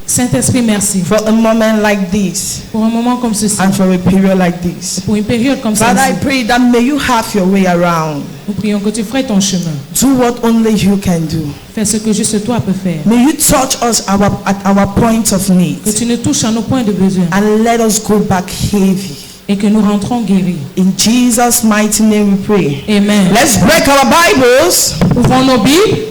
Saint-Esprit, merci. For a moment like this. Pour un moment comme ceci. And for a period like this. Pour une période comme Father, celle-ci. I pray that may you have your way around. Nous prions que tu ferais ton chemin. Do what only you can do. Fais ce que juste toi peux faire. May you touch us at our point of need. Que tu nous touches à nos points de besoin. And let us go back heavy. Et que nous rentrons guéris. In Jesus' mighty name we pray. Amen. Let's break our Bibles. Ouvrons nos Bibles.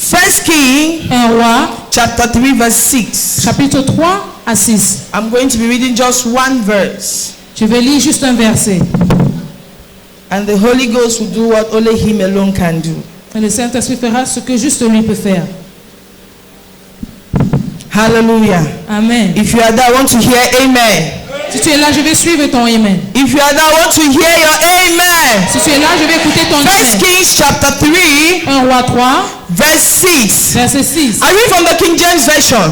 1 Kings 1 Roi, chapter 3 verse 6. chapitre 3 à 6. I'm going to be reading just one verse. Je vais lire juste un verset. And the Holy Ghost will do what only Him alone can do. Et le Saint-Esprit fera ce que juste lui peut faire. Hallelujah. Amen. If you are there, I want to hear amen. Si tu es là, je vais suivre ton amen. If you are there, I want to hear your amen. Si tu es là, je vais écouter ton 1 amen. Kings chapter 3 1 Roi 3, verse 6. verset 6. I read from the King James Version.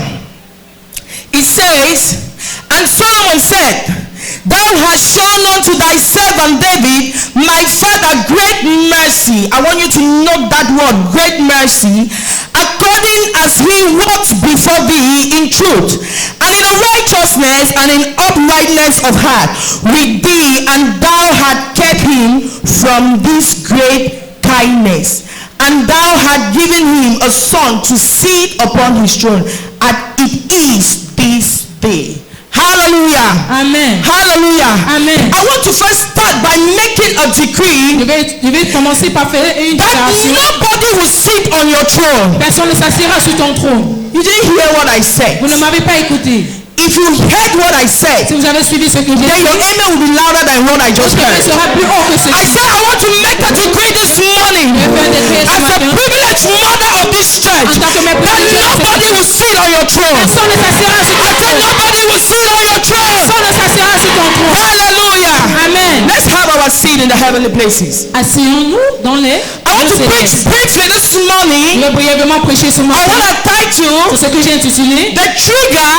It says, and Solomon said, Thou hast shown unto thy servant David, my father, great mercy. I want you to note that word, great mercy, according as he walked before thee in truth, and in righteousness, and in uprightness of heart with thee, and thou hast kept him from this great kindness. And thou hast given him a son to sit upon his throne, as it is this day. Hallelujah. Amen. Hallelujah. Amen. I want to first start by making a decree Je vais commencer par faire une that déclaration. nobody will sit on your throne. Personne ne s'assiera sur ton trône. You didn't hear what I said. Vous ne m'avez pas écouté. If you heard what I said, Si vous avez suivi ce que j'ai then your dit, amen will be louder than what I just votre amen heard. sera plus haut que ce I que said I want to make a decree this morning je vais déclarer ce as a matin. privileged mother of this church En tant que mère that privilégiée de cette nobody will sit on your throne. Personne ne s'assiera sur I ton said trône. nobody will sit on your throne. Personne ne s'assiera sur ton trône. Hallelujah. Amen. Let's have our seat in the heavenly places. Asseyons-nous dans les I want to lieux preach célestes. briefly this Je morning. vais brièvement prêcher ce I matin want to title sur ce que j'ai intitulé the trigger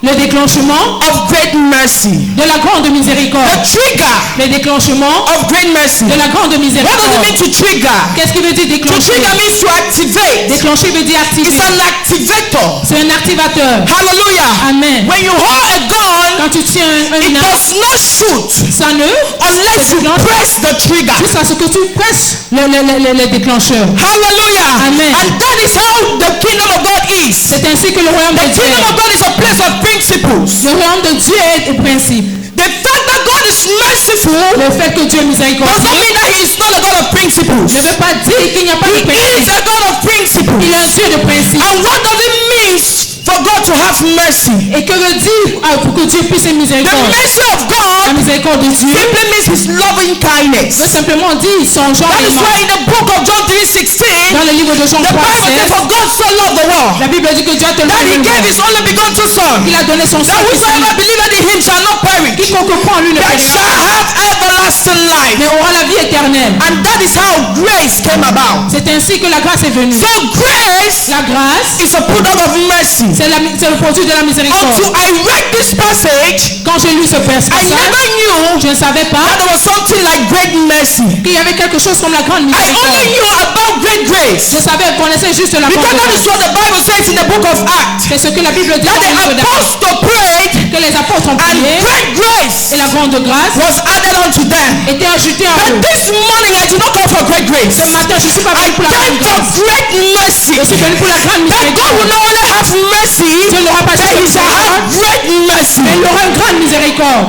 le déclenchement of great mercy. de la grande The miséricorde. trigger Le déclenchement of great mercy. de la grande What does it miséricorde. mean to trigger? Qu'est-ce qui veut dire To déclencher? trigger means to activate. Déclencher veut dire activer. It's an activator. C'est un activateur. Hallelujah. Amen. When you hold a gun, Quand tu tiens un it arme, does not shoot ça ne unless you press the trigger. jusqu'à ce que tu presses le déclencheur. Hallelujah. Amen. And that is how the kingdom of God is. C'est ainsi que le royaume The de Dieu kingdom of God is a place of principles. Le royaume de Dieu est le principe. The fact that God is merciful Le fait que Dieu est does not miséricordieux mean that He is not a God of principles. ne veut pas dire qu'il n'y a pas de He is principe. a God of principles. Il est un Dieu de principe. And what does it mean for God to have mercy? Et que veut dire pour que Dieu puisse être The miséricorde? mercy of La God miséricorde de Dieu simply means His loving kindness. veut simplement dire son genre That is aimant. why in the book of John 3:16, Dans le livre de Jean the 3, Bible says, for God so loved the world la Bible dit que Dieu a tellement that He aimé le gave monde His only begotten Son, qu'il a donné son that sang. whosoever believeth in Him shall not perish, Quiconque croit en lui ne but périra shall pas, have everlasting life. mais aura la vie éternelle. And that is how grace came about. C'est ainsi que la grâce est venue. So grace La grâce, is a product of mercy. c'est le produit de la miséricorde. Until I read this passage, Quand j'ai lu ce I passage, never knew je ne savais pas that there was something like great mercy. qu'il y avait quelque chose comme la grande I only miséricorde. knew about great grace Je savais, connaissais juste la because grande that is grâce. what the Bible says in the book of Acts. C'est ce que la Bible dit That dans le livre the d'Actes. apostle prayed Que les apôtres ont and prié great grace et la grande grâce was added unto them. était ajoutée à eux. But this morning I did not come for great grace. Ce matin, je ne suis pas I venu pour la came grande for grâce. great mercy. Je suis venu pour la grande That God will miséricorde. not only have mercy, Dieu n'aura pas but He juste shall have miséricorde, great mercy. mais il aura une grande miséricorde.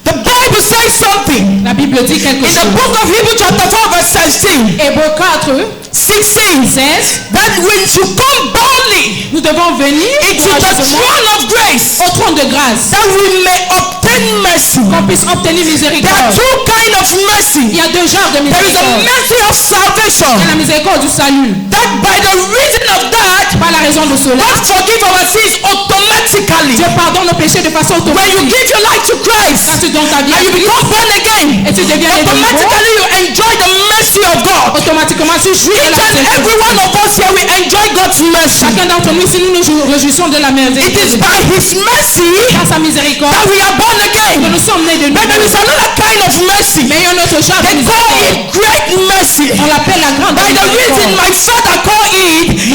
The Bible says something La Bible dit quelque in the chose. book of Hebrews chapter 4 verse 16. Hébreux 4, 16 16, that when you come boldly nous devons venir into the courageusement throne of grace, au trône de grâce, that we may obtain mercy. qu'on puisse obtenir There are miséricorde. two kinds of Il mercy. y a deux genres de There is a miséricorde. mercy of Il y a salvation. la miséricorde du salut. That by the reason of that, Par la raison de cela, God forgive our sins automatically. Dieu pardonne nos péchés de façon When you automatique. give your life to Quand Christ tu donnes ta vie à and you Christ become born again, et tu deviens né de nouveau, automatically you enjoy the mercy of God. automatiquement tu jouis de Each la and miséricorde. every one of us here, we enjoy God's mercy. Chacun d'entre nous, si nous nous réjouissons de la It miséricorde is de Dieu, by His mercy par sa miséricorde, that we are born que again. nous sommes nés de But there nouveau. is another kind of mercy. Mais il y a un autre genre de They call miséricorde. it great mercy. On l'appelle la grande By the reason miséricorde. my father called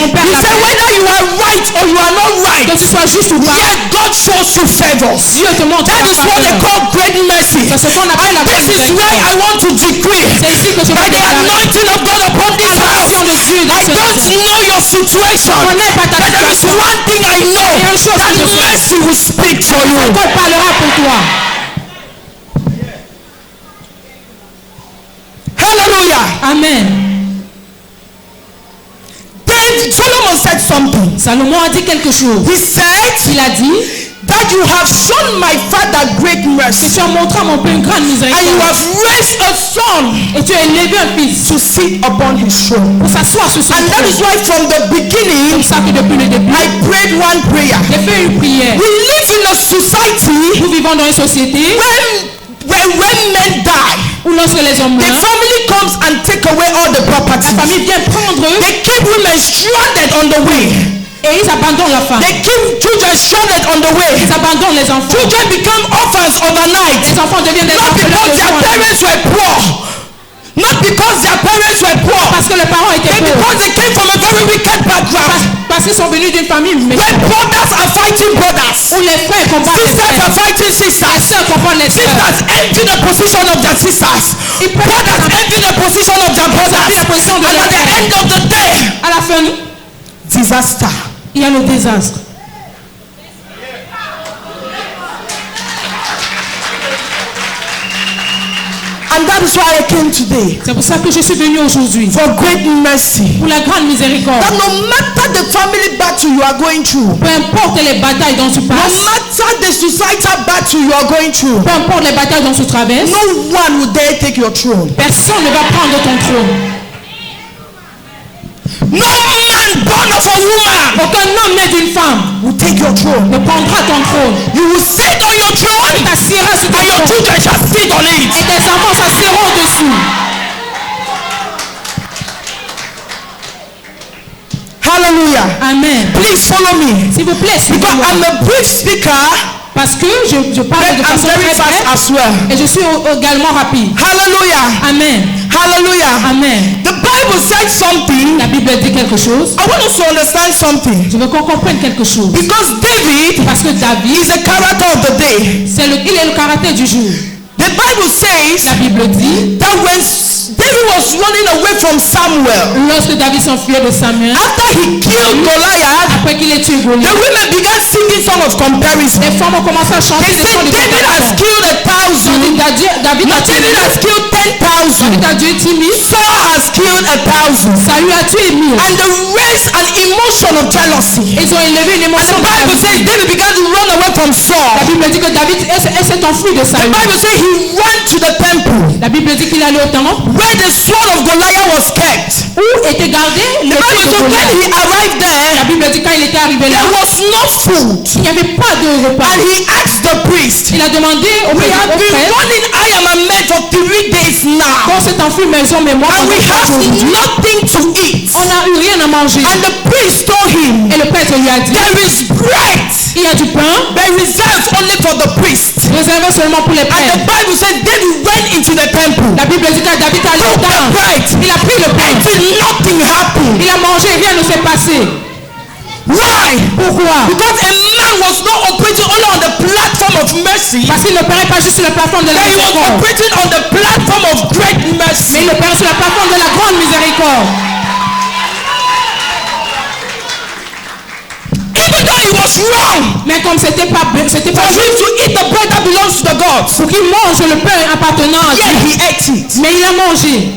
ton père You say t'appelle, whether you are right or you are not right, que tu sois juste ou pas, yet God shows you favors. Dieu te montre That la is what they faveur. call great mercy. C'est ce qu'on appelle And la this is miséricorde. where I want to decree C'est ici que je by vais the déclarer. anointing of God upon this house. L'onction de Dieu dans I ce don't matin. know your situation, Je connais pas ta but there is situation. one thing I know, Il y a une chose that que je sais. mercy will speak for you. God parlera pour toi. Hallelujah. Amen. Solomon said something. Salomon a dit quelque chose. He said Il a dit that you have shown my father great que mercy, tu as montré à mon père une grande and you miséricorde. have raised a son Et tu as élevé un fils to sit upon his throne. pour s'asseoir sur son And that trône. is why from the Comme beginning ça que depuis le début, I prayed one prayer. j'ai fait une prière. We live in a society Nous vivons dans une société when men die, où lorsque les hommes the meurent, family comes and take away all the la property. famille vient prendre eux They keep women stranded on the way. et ils abandonnent la femme. They keep children stranded on the way. Ils abandonnent les enfants. Children become orphans overnight. Les enfants deviennent des Not orphelins because de their soins. parents were poor. Not because their parents were poor. Parce que les parents étaient But pauvres. because they came from a very wicked background. Parce qu'ils sont venus d'une famille When méchante. brothers are fighting brothers. Où les frères combattent les Sisters are frères. fighting Les sisters. sœurs combattent les sœurs. Sisters envy the position of their sisters. Brothers envy the position of their brothers. la position de And leurs at the frères. end of the day, À la fin, disaster. il y a le désastre. And that is why I came today. C'est pour ça que je suis venu aujourd'hui. For great mercy. Pour la grande miséricorde. That no matter the family battle you are going through, Peu importe les batailles dont tu no passes, matter the societal battle you are going through, peu importe les batailles dont tu traverses, no one will dare take your throne. personne ne va prendre ton trône. No man born of a woman Aucun homme né d'une femme will take your throne. ne prendra ton trône. You will sit on your Tu throne t'assiras sur ton and your trône. children shall sit on Et it. tes enfants s'assiront dessus. Hallelujah. Amen. Please follow me. S'il vous plaît, Because suivez-moi. I'm a brief speaker, Parce que je parle but de I'm façon very très fast brève as well. et je suis également rapide. Hallelujah. Amen. Hallelujah. Amen. The Bible said something. La Bible dit quelque chose. I want us to understand something. Je veux qu'on comprenne quelque chose. Because David Parce que David, is the character of the day. il est le caractère du jour. The Bible says La Bible dit, that when David was running away from Samuel, lorsque David s'enfuyait de Samuel, after he killed Goliath, après qu'il ait tué the Goliath, women began singing song of comparison. les femmes ont commencé à chanter They des chants said de David has comparaison. killed 1,000. David a Not tué David has 1000. killed 10,000. David a tué 10 000. Saul has killed 1,000. Saül a tué 1000. And they raised an emotion of jealousy. Ils ont élevé une And émotion the de Bible says jalousie. David began to run away from La Saul. Bible dit que David s'est enfui de The Saül. Bible says he went to the temple La Bible dit qu'il allait au temple where the sword of Goliath was kept. où était gardé le The Bible fils de says when Goliath. he arrived La there, Bible dit quand il était arrivé là, there was no food. il n'y avait pas de repas. And he asked the priest, Il a demandé au we have been prêtre, running I am a man for 3 days now. on s'est enfui maison mais moi And we pendant 3 have jours. nothing to eat. On n'a eu rien à manger. And the priest told him, Et le prêtre lui a dit, there is bread, il y a du pain but reserved only for the priest. réservé seulement pour les And the prêtres. Bible says David went into the temple. La Bible dit que David est allé au Took the temple. bread. Il a pris le pain. Until nothing happened. Il a mangé, rien ne s'est passé. Why? Pourquoi? Because a man was not operating only on the platform of mercy, Parce qu'il n'opérait pas juste sur la plateforme de la but he was miséricorde, operating on the platform of great mais mercy. il opérait sur la plateforme de la grande miséricorde. Even though he was wrong Mais comme c'était pas for juste him to eat the bread that belongs to the gods, pour qu'il mange le pain appartenant à yet Dieu, he ate it. mais il a mangé.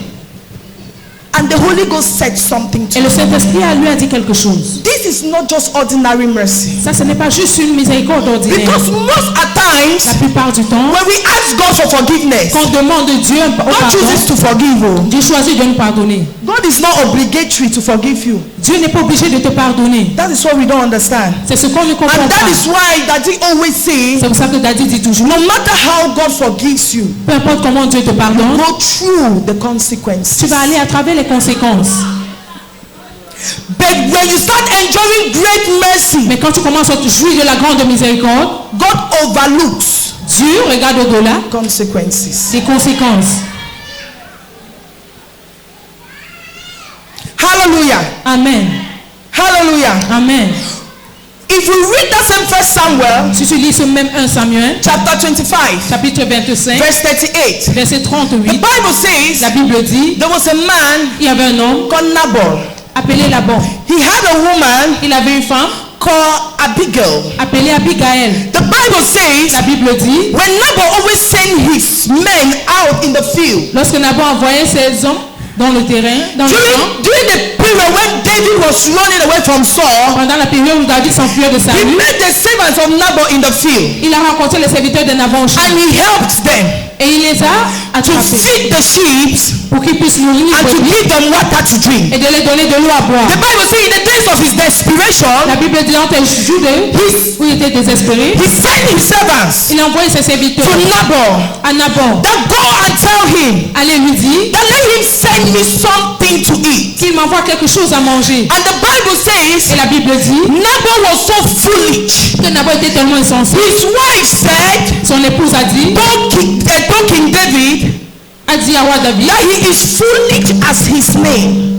And the Holy Ghost said something to Et le him. Saint-Esprit lui a dit quelque chose. This is not just ordinary mercy. Ça, ce n'est pas juste une miséricorde ordinaire. Because most at La times, plupart du temps, when we ask God for forgiveness, quand on demande de Dieu au God pardon, chooses to forgive you. Dieu choisit de nous pardonner. God is not obligatory to forgive you. Dieu n'est pas obligé de te pardonner. That is what we don't understand. C'est ce qu'on ne comprend And pas. that is why Daddy always say, C'est pour ça que David dit toujours, no matter how God forgives you, peu importe comment Dieu te pardonne, go through the consequences. tu vas aller à travers les conséquences. But when you start enjoying great mercy, Mais quand tu commences à te jouir de la grande miséricorde, God overlooks Dieu regarde au-delà consequences. des conséquences. Hallelujah. Amen. Hallelujah. Amen. If we read that same First Samuel, Si tu lis ce même 1 Samuel, chapter 25, chapitre 25, verse 38, verset the 38, Bible says la Bible dit, there was a man il y avait un homme called Nabal. appelé Laban. He had a woman Il avait une femme called Abigail. appelée Abigail. The Bible says La Bible dit, when Nabal always sent his men out in the field, lorsque Nabal envoyait ses hommes dans le terrain, dans le champ, during the period when David was running away from Saul, pendant la période où David s'enfuyait de he Saül, met the servants of Nabal in the field il a rencontré les serviteurs de Nabal au champ and he helped them et il les a to attrapés feed the sheep pour qu'ils puissent nourrir les and to brebis give them water to drink. et de les donner de l'eau à boire. The Bible says in the days of his desperation, La Bible dit dans tes jours où il était désespéré, he sent his servants il a envoyé ses serviteurs to Nabal à Nabal. that go and tell him Allez lui dire that let him send me something to eat. qu'il m'envoie quelque chose à manger. And the Bible says Et la Bible dit Nabal was so foolish. que Nabal était tellement insensé. His wife said, Son épouse a dit told King David à roi David that he is foolish as his name.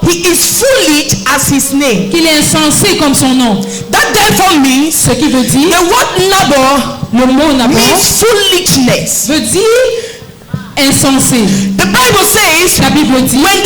He is foolish as his name. qu'il est insensé comme son nom. That therefore means Ce qui veut dire, the word Nabal le mot Nabal means foolishness. veut dire insensé. The Bible says La Bible dit when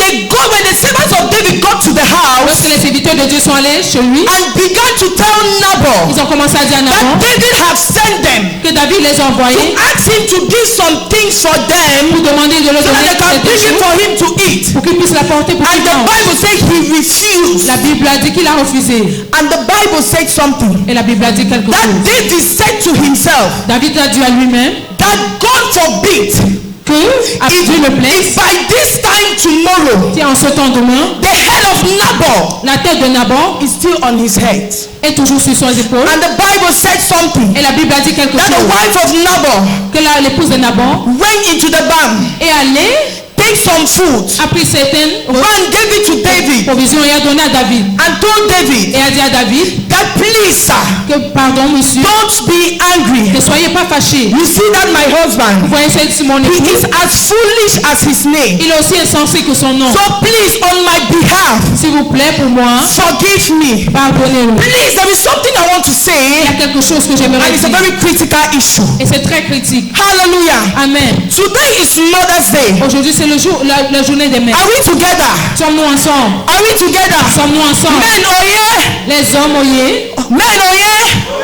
the servants of David got to the house lorsque les serviteurs de Dieu sont allés chez lui, and began to tell Nabal ils ont commencé à dire à that Nabal David have sent them que David les a envoyés ask him to do some things for pour them demander de leur so that donner they can quelque bring it chose for him to eat. pour qu'ils puissent l'apporter pour And qu'ils the mangent. Bible says he refused. La Bible a dit qu'il a refusé. And the Bible said something. Et la Bible a dit quelque That chose. David said to himself David a dit à lui-même that God forbid que, à Dieu le plaît, if by this time tomorrow si en ce temps demain, the head of Nabal la tête de Nabal is still on his head. est toujours sur ses épaules. And the Bible said something Et la Bible a dit quelque that the chose. wife of Nabal Que l'épouse de Nabal went into the barn, est allée, take some food, a pris certaines and gave it to David provisions et a donné à David. and told David Et a dit à David that please sir, que, pardon monsieur, don't be angry. ne soyez pas fâchés. You see that my Vous husband, voyez c'est mon he époux. is as foolish as his name. Il est aussi insensé que son nom. So please on my behalf S'il vous plaît, pour moi, forgive me. pardonnez-le. Please, there is something I want to Il say y a quelque chose que and j'aimerais it's a dire. very critical issue. Et c'est très critique. Hallelujah. Amen. Today is Mother's Day. Aujourd'hui, c'est le jour, la journée des mères. Are we together? Sommes-nous ensemble? Are we together? Sommes-nous ensemble? Men, oh yeah. Les hommes, oyez. Men, oh yeah.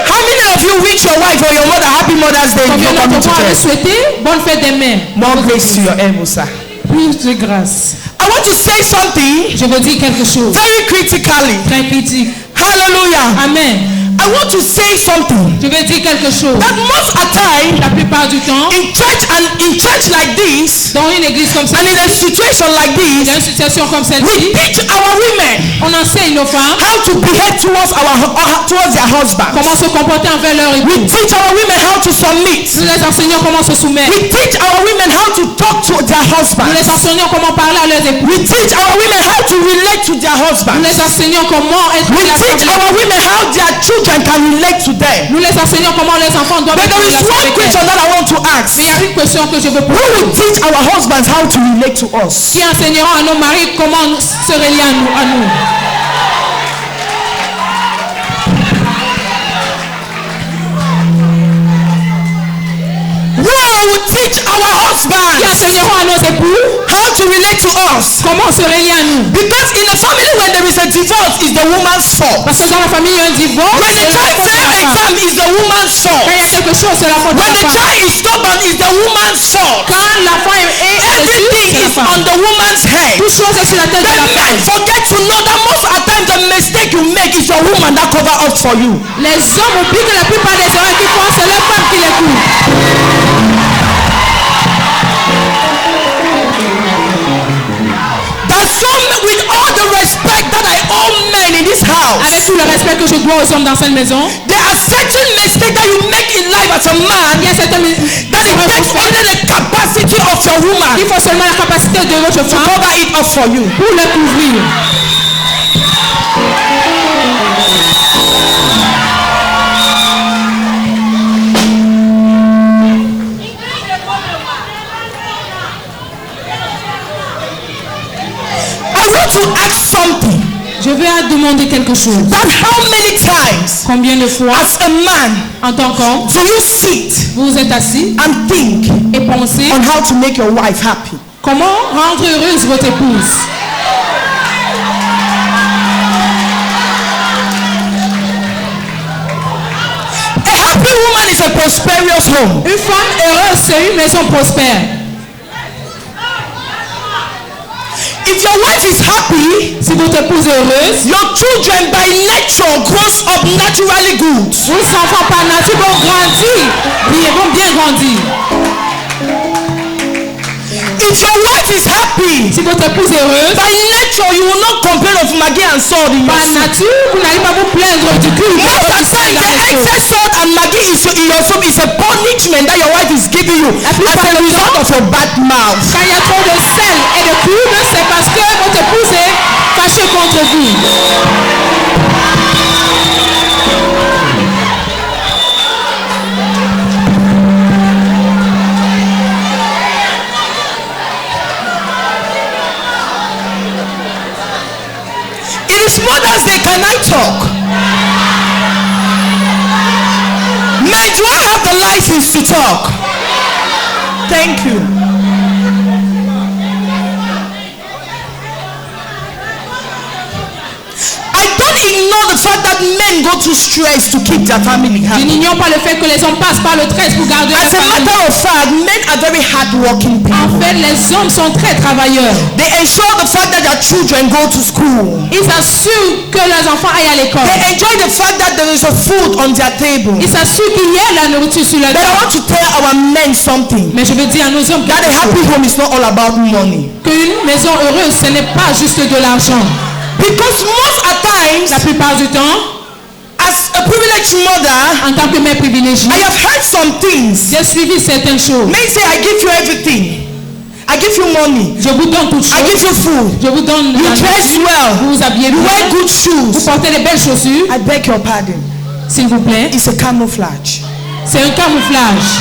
How many of you wish your wife or your mother happy Mother's Day if Combien you're coming d'entre to vous avez church? souhaité bonne fête des mères? More grace to your elbow, sir. Plus de grâce. I want to say something Je veux dire quelque chose. very critically. Très critique. Hallelujah. Amen. I want to say something Je veux dire quelque chose. that most of the time La plupart du temps, in church like this dans une église comme and in a celle-ci, situation like dans this, une situation comme we celle-ci, teach our women on enseigne nos femmes how to behave towards their husbands. comment se comporter envers leur We époux. teach our women how to submit. Nous les enseignons comment se soumettre. We teach our women how to talk to their Nous husbands. les enseignons comment parler à leurs époux. We teach our women how to relate to their Nous husbands. les enseignons comment être We la teach famille. our women how their children can relate to them. Nous les enseignons comment les enfants doivent But être there is relation one avec question elles. that I want to ask. Mais il y a une question que je veux Who poser. will teach our husbands how to relate to us? Qui enseigneront à nos maris comment se relier à nous. Who will teach our Qui husbands enseigneront à nos époux how to relate to us? comment se relier à nous. Because in a family when there is a divorce, it's the woman's fault. Parce que dans la famille, il y a un divorce. When the C'est la child faute de fails la femme. exam, it's the woman's fault. Quand il y a quelque chose, c'est la faute de When la the femme. child is stubborn, it's the woman's fault. Quand la femme est Everything c'est la is femme. on the woman's head. Toute chose est sur la tête de The la men femme. forget to know that most of the time the mistake you make is your woman that cover up for you. Les hommes oublient que la plupart des erreurs qu'ils font, c'est leur femme qui les couvre. That some, with all the respect that I owe men in this house, Avec tout le respect que je dois aux hommes dans cette maison, there are certain mistakes that you make in life as a man il y a certaines that it takes only the capacity of your woman il faut seulement la capacité de votre to femme cover it up for you. pour le couvrir. Who want to ask something. Je vais demander quelque chose. That how many times, Combien de fois, as a man, en tant qu'homme, do you sit vous êtes assis and think et pensez on how to make your wife happy? comment rendre heureuse votre épouse? A happy woman is a prosperous home. Une femme heureuse, c'est une maison prospère. If your wife is happy, Si votre épouse est heureuse, your children by nature grows up naturally good. vos enfants par nature vont grandir. Ils vont bien grandir. If your wife is happy, Si votre épouse est heureuse, by nature you will not complain of Maggi and salt in your par soup. nature, vous n'allez pas vous plaindre du cul. Most of the time, the excess salt and Maggi in your soup is a punishment that your wife is giving you as a result of your bad mouth. Quand il y a trop de sel et de cube, c'est parce que votre épouse est fâchée contre vous. It is Mother's Day. Can I talk? Men, do I have the license to talk? Thank you. I don't ignore the fact that men go through stress to keep their family Je happy. n'ignore pas le fait que les hommes passent par le stress pour garder leur As a famille. matter of fact, men are very hardworking En people. fait, les hommes sont très travailleurs. They ensure the fact that their children go to school. Ils assurent que leurs enfants aillent à l'école. They enjoy the fact that there is a food on their table. Ils s'assurent qu'il y ait la nourriture sur leur But I table. want to tell our men something. Mais je veux dire à nos hommes That a happy home is not all about money. qu'une maison heureuse, ce n'est pas juste de l'argent. Because most at times, La plupart du temps, as a privileged mother, en tant que mère privilégiée, I have heard some things. j'ai suivi certaines choses. Men say, I give you everything. I give you money. Je vous donne toutes I give choses. you food. Je vous donne You la dress nourriture. well. Vous vous habillez You bien. wear good Vous shoes. portez des belles chaussures. I beg your pardon. S'il vous plaît. It's a camouflage. C'est un camouflage.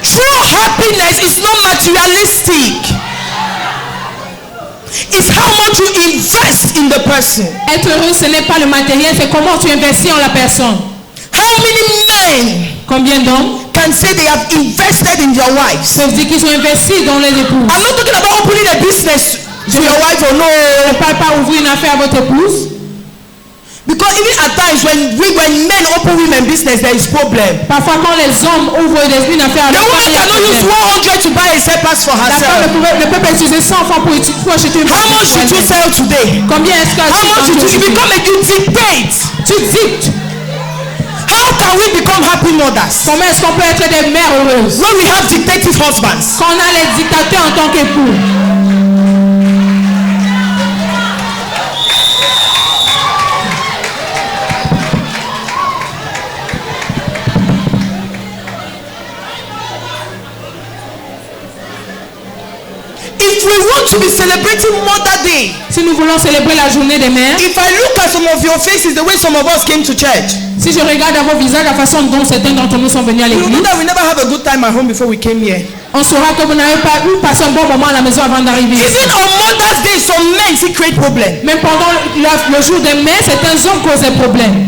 True happiness is not materialistic. It's how much you invest in the person. Être heureux, ce n'est pas le matériel, c'est comment tu investis en la personne. How many men Combien d'hommes can say they have invested in their wives? peuvent dire qu'ils ont investi dans les épouses? I'm not talking about opening a business to your wife or Ne no. parle pas ouvrir une affaire à votre épouse. Because even at times when men open women business, there is problem. Parfois, quand les hommes ouvrent une affaire à The leur woman femme, il y a cannot use problème. 100 to buy a surplus for La femme herself. ne peut pas utiliser 100 francs pour acheter une How much should you sell today? Combien est-ce How much should you que become a you dictate? tu dictes? How can we become happy mothers Comment est-ce qu'on peut être des mères heureuses when we have dictative husbands? quand on a les dictateurs en tant qu'époux? If we want to be celebrating Mother Day, Si nous voulons célébrer la journée des mères, if I look at some of your faces, the way some of us came to church, si je regarde à vos visages la façon dont certains d'entre nous sont venus à you know l'église, that we never have a good time at home before we came here. on saura que vous n'avez pas eu passé un bon moment à la maison avant d'arriver ici. Even on Mother's Day, some men see create problem. Même pendant le jour des mères, certains hommes causent des problèmes.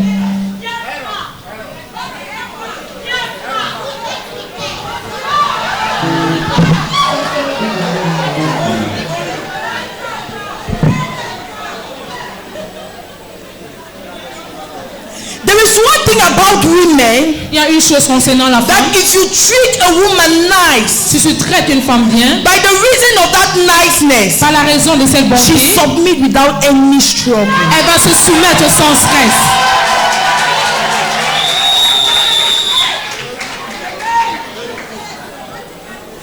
There is one thing about women Il y a une chose concernant la femme. that if you treat a woman nice, Si tu traites une femme bien, by the reason of that niceness, par la raison de cette she bonté, submit without any struggle. elle va se soumettre sans stress.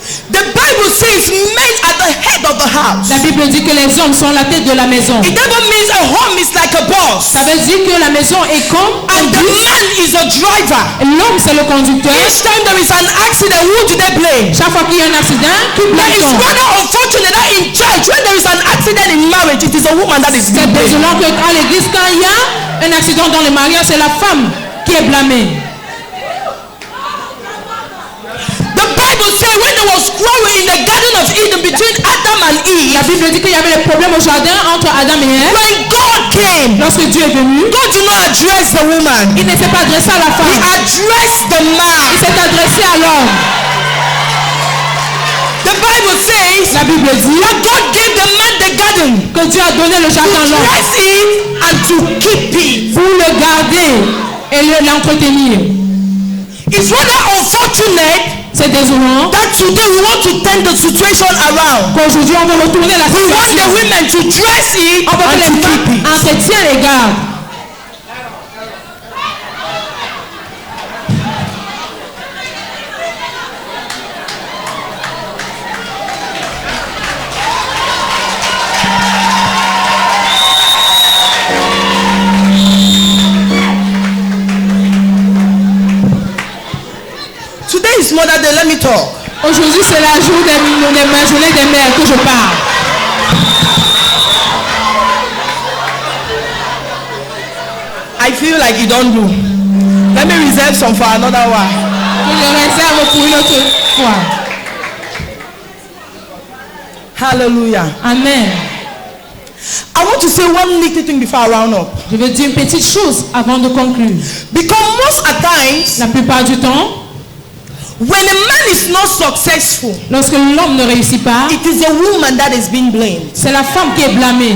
The Bible says men are the head of the house. La Bible dit que les hommes sont la tête de la maison. It never means a home is like a boss Ça veut dire que la maison est comme un and the bus. man is a driver. L'homme c'est le conducteur. Each time there is an accident, who do they blame? Chaque fois qu'il y a un accident, qui But blâme it's l'homme? rather unfortunate that in church, when there is an accident in marriage, it is a woman that is C'est being blamed. désolant que à l'église, quand il y a un accident dans le mariage, c'est la femme qui est blâmée. The Bible says when there was quarrel in the Garden of Eden between Adam and Eve, La Bible dit qu'il y avait des problèmes au jardin entre Adam et Ève. when God came, Lorsque Dieu est venu, God did not address the woman. il ne s'est pas adressé à la He femme, addressed the il man. s'est adressé à l'homme. The Bible says La Bible dit that God gave the man the garden que Dieu a donné le to jardin à l'homme dress it and to keep it. pour le garder et l'entretenir. It's rather unfortunate C'est désolant that today we want to turn the situation around. qu'aujourd'hui on veut retourner la We want the situation. women to dress it On veut que and les to keep femmes it. entretiennent les gardent. Today is Mother Day. Let me talk. Aujourd'hui c'est la journée des mères que je parle. I feel like you don't do. Let me reserve some for another one. Que je réserve pour une autre fois. Hallelujah. Amen. I want to say one little thing before I round up. Je vais dire une petite chose avant de conclure. Because most at times, La plupart du temps, when a man is not successful, lorsque l'homme ne réussit pas, it is a woman that is being blamed. c'est la femme qui est blâmée.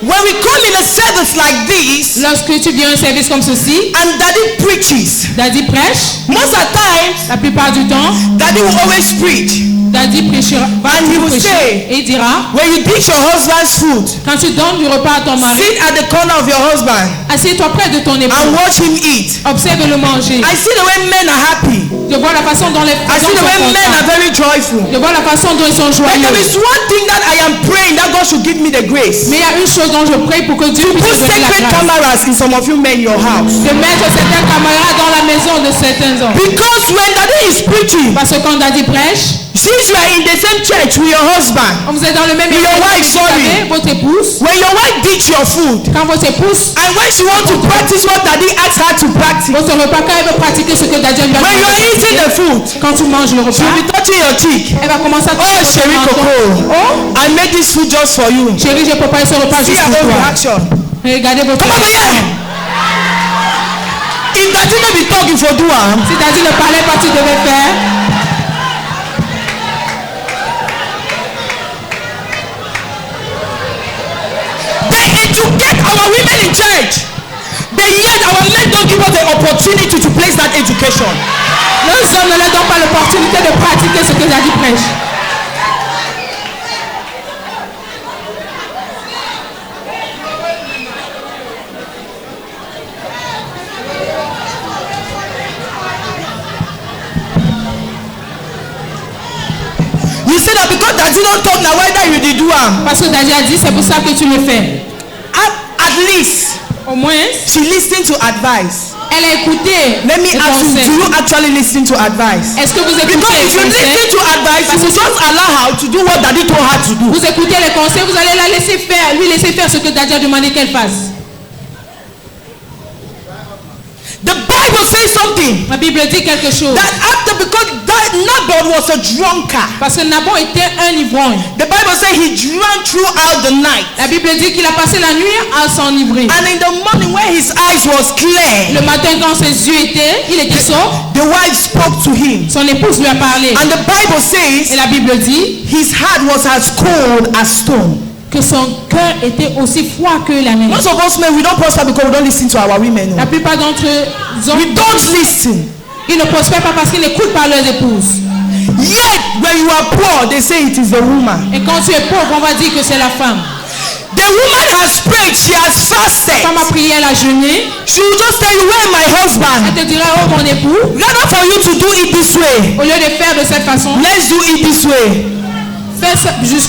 When we come in a service like this, Lorsque tu viens à un service comme ceci, and Daddy preaches, Daddy prêche. most at times, La plupart du temps, Daddy will always preach. Daddy prêchera, And he will say, et il dira, when you dish your husband's food, quand tu donnes du repas à ton mari, sit at the corner of your husband assieds-toi près de ton and époux, watch him eat. observe-le manger. I see the way men are happy. Je vois la façon dont les I gens see the way sont men are contents. very joyful. Je vois la façon dont ils sont But there joyeux. is one thing that I am praying that God should give me the grace. Mais il y a une chose dont je prie pour que Dieu puisse Put me donner la sacred grâce. cameras in some of you men in your house. De mettre certains camarades dans la maison de certains hommes. Because when Daddy is preaching, Parce que quand Daddy prêche, since you are in the same church with your husband, vous êtes dans le même Your église, wife, vous savez, sorry. votre épouse, when your wife dish your food, quand votre épouse, and when she wants to practice what Daddy asks her to practice, votre repas, quand elle veut pratiquer ce que Daddy lui a when you are demandé de eating pratiquer, the food, quand tu manges le she'll repas, be touching your cheek. elle va commencer à Oh, toucher Chérie ton Coco, Oh, I made this food just for you. chérie, j'ai préparé ce repas See juste her pour own toi. reaction. Regardez votre Come over réaction. here. If Daddy no be talking for do am, Si Daddy ne parlait pas, tu devais faire. they educate our women in church. But yet our men don't give us the opportunity to place that education. Les hommes ne leur donnent pas l'opportunité de pratiquer ce que Daddy prêche. You say that because Daddy don't talk now, whether you did do am. Parce que Daddy a dit, c'est pour ça que tu le fais. At least Au moins, she listened to advice. elle a écouté Let me les ask you, conseils. do you actually listen to advice? Est-ce que vous écoutez Because les if you listen conseils? to advice, you will just allow her to do what Daddy told her to do. Vous écoutez les conseils, vous allez la laisser faire, lui laisser faire ce que Daddy a demandé qu'elle fasse. The Bible says something La Bible dit quelque chose. that after, because Nabal was a drunkard. Parce que Nabon était un ivrogne. The Bible says he drank throughout the night. La Bible dit qu'il a passé la nuit à s'enivrer. And in the morning when his eyes was clear, Le matin quand ses yeux étaient, il était sobre, the wife spoke to him. son épouse lui a parlé. And the Bible Et says la Bible dit his heart was as cold as stone. que son cœur était aussi froid que la neige. Most of us men, we don't prosper because we don't listen to our women. La plupart d'entre eux, We don't listen. ils ne prospèrent pas parce qu'ils n'écoutent pas leurs épouses. Yet when you are poor, they say it is the woman. Et quand tu es pauvre, on va dire que c'est la femme. The woman has prayed, she has La fasted. femme a prié, elle a jeûné. She will just tell you, where my husband? Elle te dira, oh mon époux, Rather for you to do it this way, au lieu de faire de cette façon, let's do it this way.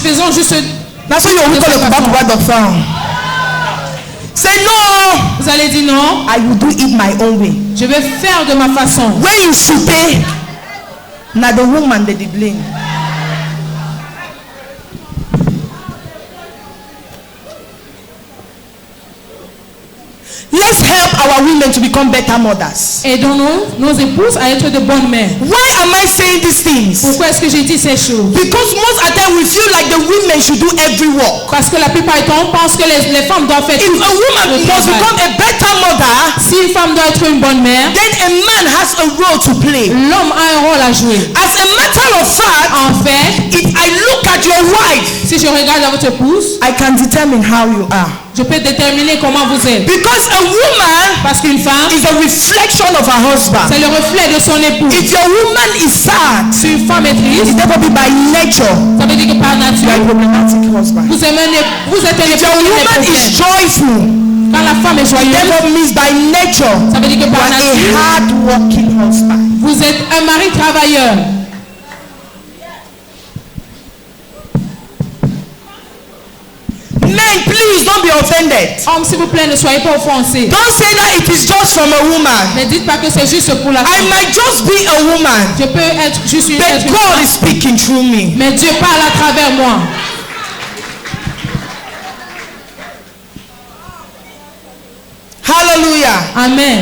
faisons juste. That's why you will call the back of found. Say no, Vous allez dire non, I will do it my own way. je vais faire de ma façon. When you should pay, now the woman they blame. Let's help our women to become better mothers. Aidons-nous, nos épouses, à être de bonnes mères. Why am I saying these things? Pourquoi est-ce que j'ai dit ces choses? Because most of the time we feel like the women should do every work. Parce que la plupart du temps, on pense que les femmes doivent faire If tout a woman le must travail. become a better mother, Si une femme doit être une bonne mère, then a man has a role to play. l'homme a un rôle à jouer. As a matter of fact, En fait, if I look at your wife, si je regarde à votre épouse, I can determine how you are. je peux déterminer comment vous êtes. Because a woman Parce qu'une femme, is a reflection of her husband. c'est le reflet de son époux. If your woman is sad, Si une femme est it's triste, therefore by nature ça veut dire que par you are a nature, problematic husband. vous êtes un If époux your qui woman est is problème. joyful, Quand la femme est joyeuse, therefore means by nature ça veut dire que you par are nature, a hard-working husband. vous êtes un mari travailleur. Men, please don't be offended. Hommes, s'il vous plaît, ne soyez pas offensés. Don't say that it is just from a woman. Ne dites pas que c'est juste pour la I femme. might just be a woman, Je peux être juste une but être une God femme, is speaking through me. mais Dieu parle à travers moi. Hallelujah. Amen.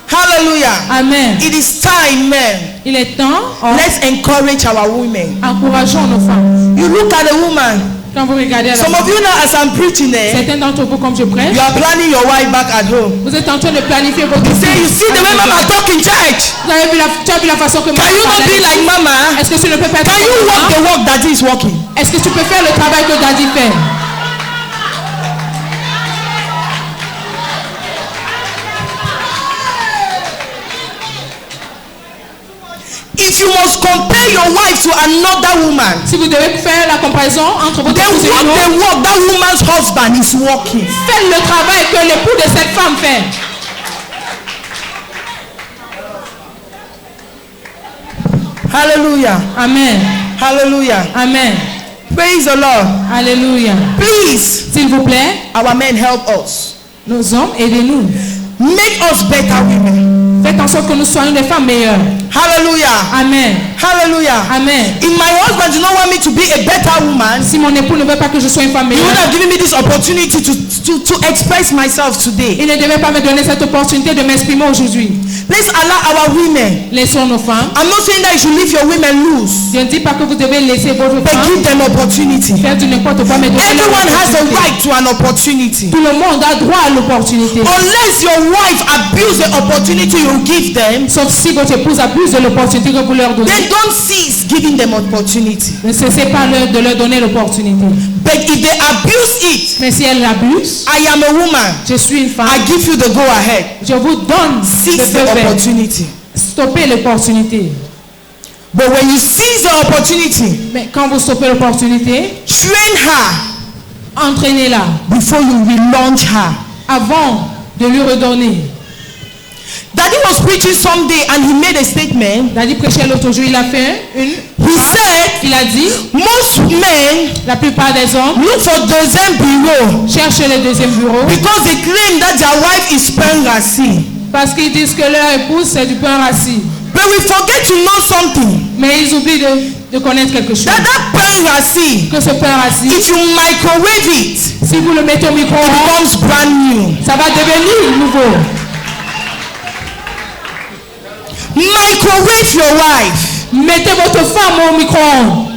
Hallelujah. Amen. It is time, men. Il est temps, Let's encourage our women. encourageons nos femmes. You look at a woman. Quand vous regardez à la Some femme, of you now, as I'm preaching there, certains d'entre vous, comme je prêche, you are planning your wife back at home. vous êtes en train de planifier votre Say, you see the way Mama talk in church. Vous avez vu tu as vu la façon que Can you not be like Mama? Est-ce que tu ne peux pas être Can you comme walk maman? the walk that is walking? Est-ce que tu peux faire le travail que Daddy fait? If you must compare your wife to another woman, Si vous devez faire la comparaison entre votre then épouse et walk une autre, the walk that woman's husband is walking. faites le travail que l'époux de cette femme fait. Hallelujah. Amen. Hallelujah. Amen. Praise the Lord. Alléluia. Please, S'il vous plaît, our men, help us. nos hommes, aidez-nous. Make us better women. Faites en sorte que nous soyons des femmes meilleures. Hallelujah. Amen. Hallelujah. Amen. If my husband did not want me to be a better woman, Si mon époux ne veut pas que je sois une femme he would meilleure, have given me this opportunity to express myself today. il ne devait pas me donner cette opportunité de m'exprimer aujourd'hui. Let's allow our women. Laissons nos femmes. I'm not saying that you should leave your women loose, Je ne dis pas que vous devez laisser votre but femme give them opportunity. faire du n'importe quoi, mais donnez-leur Everyone has a l'opportunité. right to an opportunity. Tout le monde a droit à l'opportunité. Unless your wife abuse the opportunity you give them, Sauf si votre épouse abuse de l'opportunité que vous leur donnez. then don't cease giving them opportunity. Ne cessez pas de leur donner l'opportunité. But if they abuse it, Mais si elle abuse, I am a woman. je suis une femme, I give you the go ahead. je vous donne Seize le the feu vert. opportunity. Stoppez l'opportunité. But when you seize the opportunity, Mais quand vous stoppez l'opportunité, train her entraînez-la before you relaunch her. avant de lui redonner. Daddy was preaching someday and he made a statement. Daddy prêchait l'autre jour, il a fait une He phrase. said, Il a dit, most men la plupart des hommes look for deuxième bureau cherchent le deuxième bureau because they claim that their wife is Pengassi. parce qu'ils disent que leur épouse c'est du pain rassis. But we forget to know something. Mais ils oublient de connaître quelque chose. That Pengassi, Que ce pain rassis, if you microwave it, si vous le mettez au it micro-ondes, becomes brand new. ça va devenir nouveau. Microwave your wife. Mettez votre femme au micro-ondes.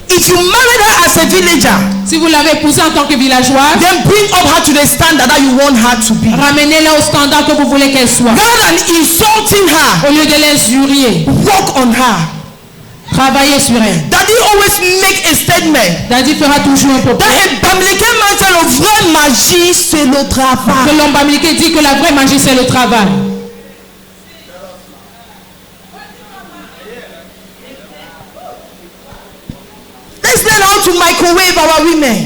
If you married her as a villager, Si vous l'avez épousée en tant que villageoise, then bring up her to the standard that you want her to be. ramenez-la au standard que vous voulez qu'elle soit. Rather than insulting her, Au lieu de l'injurier, work on her. travaillez sur elle. Daddy always make a statement Daddy fera toujours un propos. that a biblical matter of vraie magie, c'est le travail. Que l'homme américain dit que la vraie magie c'est le travail. Let's learn how to microwave our women.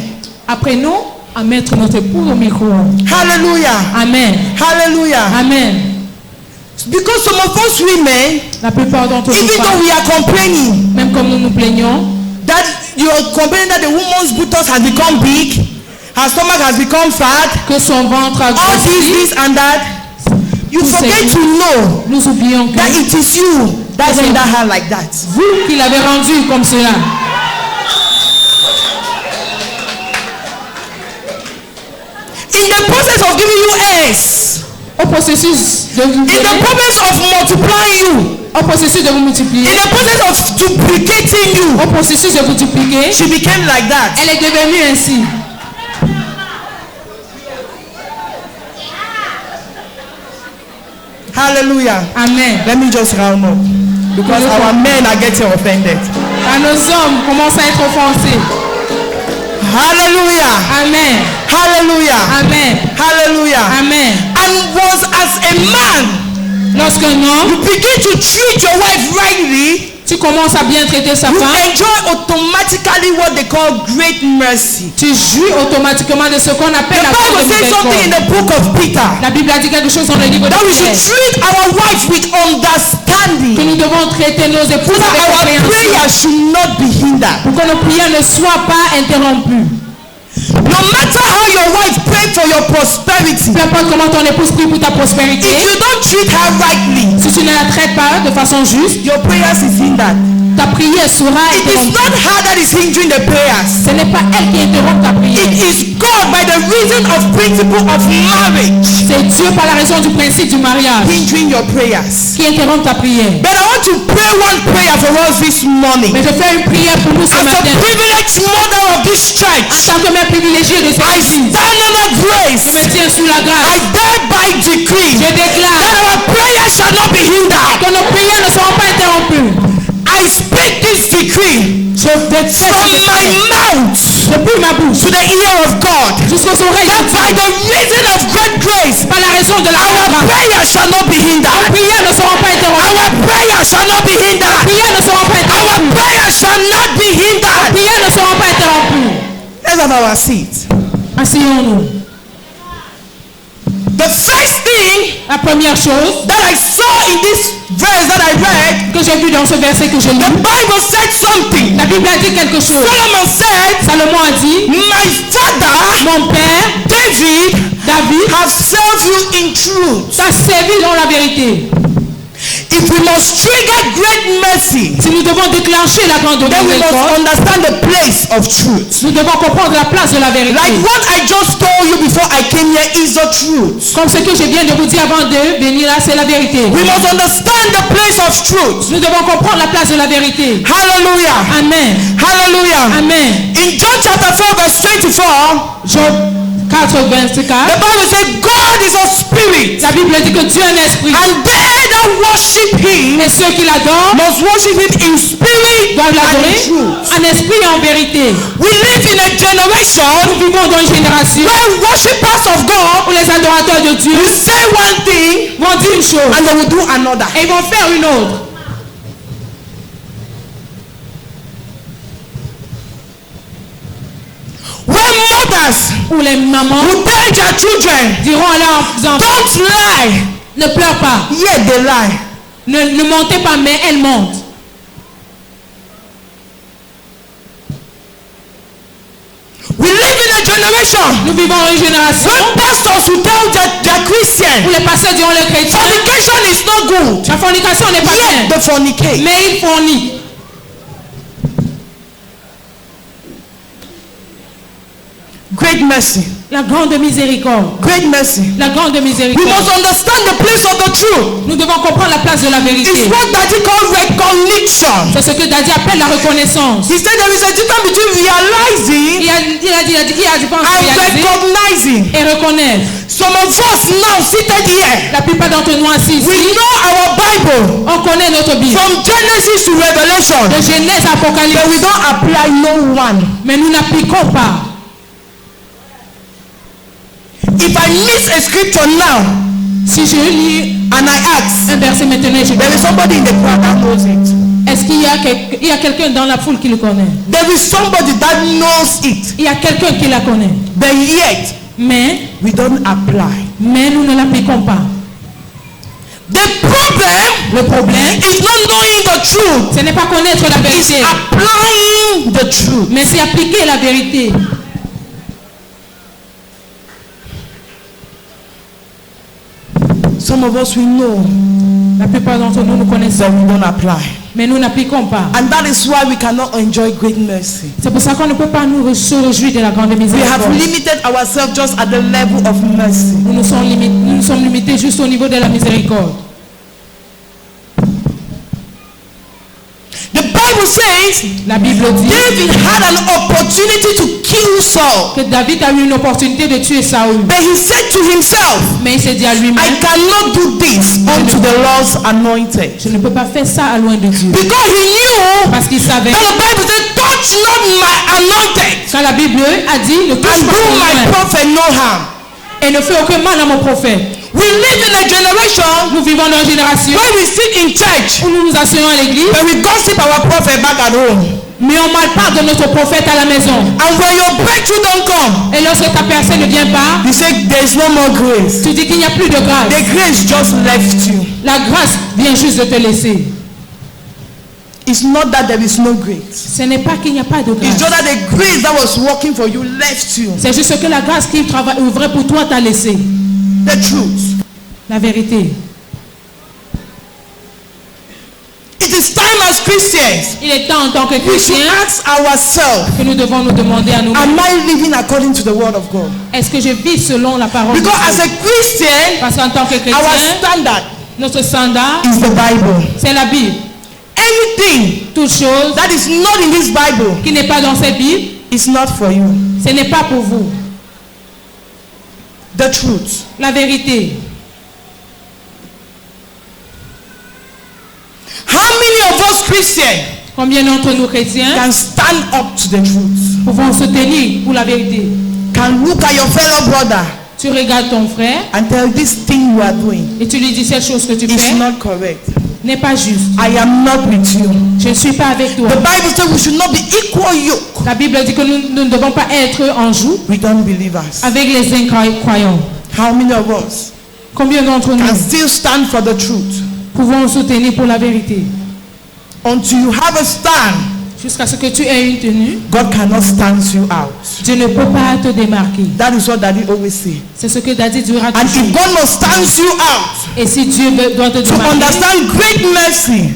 Apprenons à mettre notre épouse au micro-ondes. Hallelujah. Amen. Hallelujah. Amen. Because some of us women, La plupart d'entre nous, even though femmes, we are complaining même comme nous nous plaignons, that you are complaining that the woman's buttocks has become big, her stomach has become fat, que son ventre a all grossi, this and that, you Tout forget c'est- to know nous oublions que that it is you that C'est- made her like that. vous qui l'avez rendu comme cela. In the process of giving you heirs, au processus de vous in the donner, process of multiplying you, au processus de vous multiplier, in the process of duplicating you, au processus de vous dupliquer, she became like that. elle est devenue ainsi. Hallelujah. Amen. Let me just round up because our men are getting offended. Car nos hommes commencent à être offensés. Hallelujah. Amen. Hallelujah. Amen. Hallelujah. Amen. And was as a man, Lorsqu'un homme, you begin to treat your wife rightly, tu commences à bien traiter sa you femme, enjoy automatically what they call great mercy. tu jouis automatiquement de ce qu'on appelle The la grande Bible says something in miséricorde. the book of Peter La Bible a dit quelque chose dans le livre de that we should Pierre, treat our wife with que understanding, nous devons traiter nos so épouses that avec our compréhension, prayer should not be hindered. pour que nos prières ne soient pas interrompues. No matter how your wife prayed for your prosperity, Peu importe comment ton épouse prie pour ta if prospérité, you don't treat her rightly, si tu ne la traites pas de façon juste, your prayers is hindered. ta prière sera It is interrompue. not her that is hindering the prayers. Ce n'est pas elle qui interrompt ta prière. It is God by the reason of principle of marriage C'est Dieu par la raison du principe du mariage hindering your prayers. qui interrompt ta prière. But I want to pray one prayer for us this morning. Mais je fais une prière pour nous ce As a matin. privileged mother of this En church, tant que mère privilégiée de cette I église, stand under je me grace. tiens sous la I grâce. thereby decree Je that déclare our prayers shall not be hindered. que nos prières ne seront pas interrompues. I speak this decree Je déclare from my mouth depuis ma bouche to the ear of God, jusqu'aux oreilles that de by Dieu. the reason of great grace, Par la raison de la our grâce, prayers shall not be nos hindered. prières ne seront pas interrompues. Our prayers shall not be Nos hindered. prières ne seront pas Our interrompues. prayers shall not be Nos hindered. prières ne seront pas interrompues. Let's have our seat. Asseyons-nous. The first thing La première chose that I saw in this verse that I read, que j'ai vu dans ce verset que je the lis, Bible said something. la Bible a dit quelque chose. Solomon said, Salomon a dit, my father mon père, David David, have served you in truth. t'a servi dans la vérité. If we must trigger great mercy, Si nous devons déclencher la grande then we must miséricorde, understand the place of truth. nous devons comprendre la place de la vérité. Like what I just told you before I came here is the truth. Comme ce que je viens de vous dire avant de venir là, c'est la vérité. We must understand the place of truth. Nous devons comprendre la place de la vérité. Hallelujah. Amen. Hallelujah. Amen. In John chapter 4 verse 24, Job 4, the 24. Bible says God is a spirit, La Bible dit que Dieu est un esprit. and they that worship him Et ceux qui l'adorent must worship him in spirit doivent and in l'adorer truth. en esprit et en vérité. We live in a generation Nous vivons dans une génération where worshippers of God où les adorateurs de Dieu will say one thing vont dire une chose and they will do another. et ils vont faire une autre. When mothers Où les mamans will tell their children, diront à leurs enfants, don't lie, ne pleure pas, yet they lie. ne montez pas, mais elles montent. We live in a generation Nous vivons dans une génération when pastors will tell their où Christians, les pasteurs diront les chrétiens, fornication is not good, la fornication n'est pas yet bien, they fornicate. mais ils forniquent. Great mercy. La grande miséricorde. Great mercy. La grande We miséricorde. must understand the place of the truth. Nous devons comprendre la place de la It's vérité. what Daddy called recognition. C'est ce que Daddy appelle la reconnaissance. He said there is a difference between realizing Il a dit qu'il y a différence and entre réaliser recognizing. et reconnaître. Some of us now seated here, La plupart d'entre nous assis we ici, know our Bible on connaît notre Bible. from Genesis to Revelation, De Genèse à but we Apocalypse. don't apply no one. Mais nous n'appliquons pas. If I miss a scripture now Si je lis and I ask, un verset maintenant, je there is dis, somebody in the crowd that knows it. est-ce qu'il y a quelqu'un dans la foule qui le connaît? There is somebody that knows it, Il y a quelqu'un qui la connaît. but yet Mais we don't apply. nous ne l'appliquons pas. The problem Le problème, is not knowing the truth, ce n'est pas connaître la it's vérité, applying the truth. mais c'est appliquer la vérité. Some of us we know, La plupart d'entre nous, nous connaissons, but we don't apply. Mais nous n'appliquons pas. And that is why we cannot enjoy great mercy. C'est pour ça qu'on ne peut pas se réjouir de la grande We have miséricorde. limited ourselves just at the level of mercy. Nous nous sommes limités juste au niveau de la miséricorde. The Bible says La Bible dit David had an opportunity to kill Saul, que David a eu une opportunité de tuer Saül. but he said to himself, Mais il s'est dit à I lui-même, cannot do this unto the Lord's anointed. je ne peux pas faire ça à loin de Dieu. Because he knew Parce qu'il savait, that the Bible said, touch not my anointed, quand la Bible a dit, ne touche and pas do mon my anointé prophet no harm. et ne fais aucun mal à mon prophète. We live in a generation Nous vivons dans une génération where we sit in church, où nous nous asseyons à l'église, but we gossip our prophet back at home. mais on mal parle de notre prophète à la maison. And when your breakthrough don't come, Et lorsque ta personne ne vient pas, you say there's no more grace. tu dis qu'il n'y a plus de grâce. The grace just left you. La grâce vient juste de te laisser. It's not that there is no grace. Ce n'est pas qu'il n'y a pas de It's grâce. just that the grace that was working for you left you. C'est juste que la grâce qui ouvrait pour toi t'a laissé. The truth. La vérité. It is time as Christians Il est temps en tant que we should chrétiens ask ourselves, que nous devons nous demander à nous-mêmes, am I living according to the word of God? est-ce que je vis selon la parole de Because as Dieu? a Christian, Parce qu'en tant que our chrétien, standard notre standard, is the Bible. c'est la Bible. Anything Toute chose that is not in this Bible qui n'est pas dans cette Bible, is not for you. ce n'est pas pour vous. The truth. La vérité. How many of us Christians Combien d'entre nous chrétiens can stand up to the truth? pouvons se tenir pour la vérité? Can look at your fellow brother Tu regardes ton frère and tell this thing you are doing et tu lui dis cette chose que tu is fais not correct. n'est pas juste. I am not with you. Je ne suis pas avec toi. The Bible says we should not be equal yoke La Bible dit que nous ne devons pas être en joue with unbelievers. avec les incroyants. How many of us Combien d'entre nous can still stand for the truth? pouvons nous soutenir pour la vérité? Until you have a stand, Jusqu'à ce que tu aies une tenue, God cannot stand you out. Dieu ne peut pas te démarquer. That is what Daddy always say. C'est ce que David dira And toujours. if God must stand you out Et si Dieu doit te to démarquer, understand great mercy,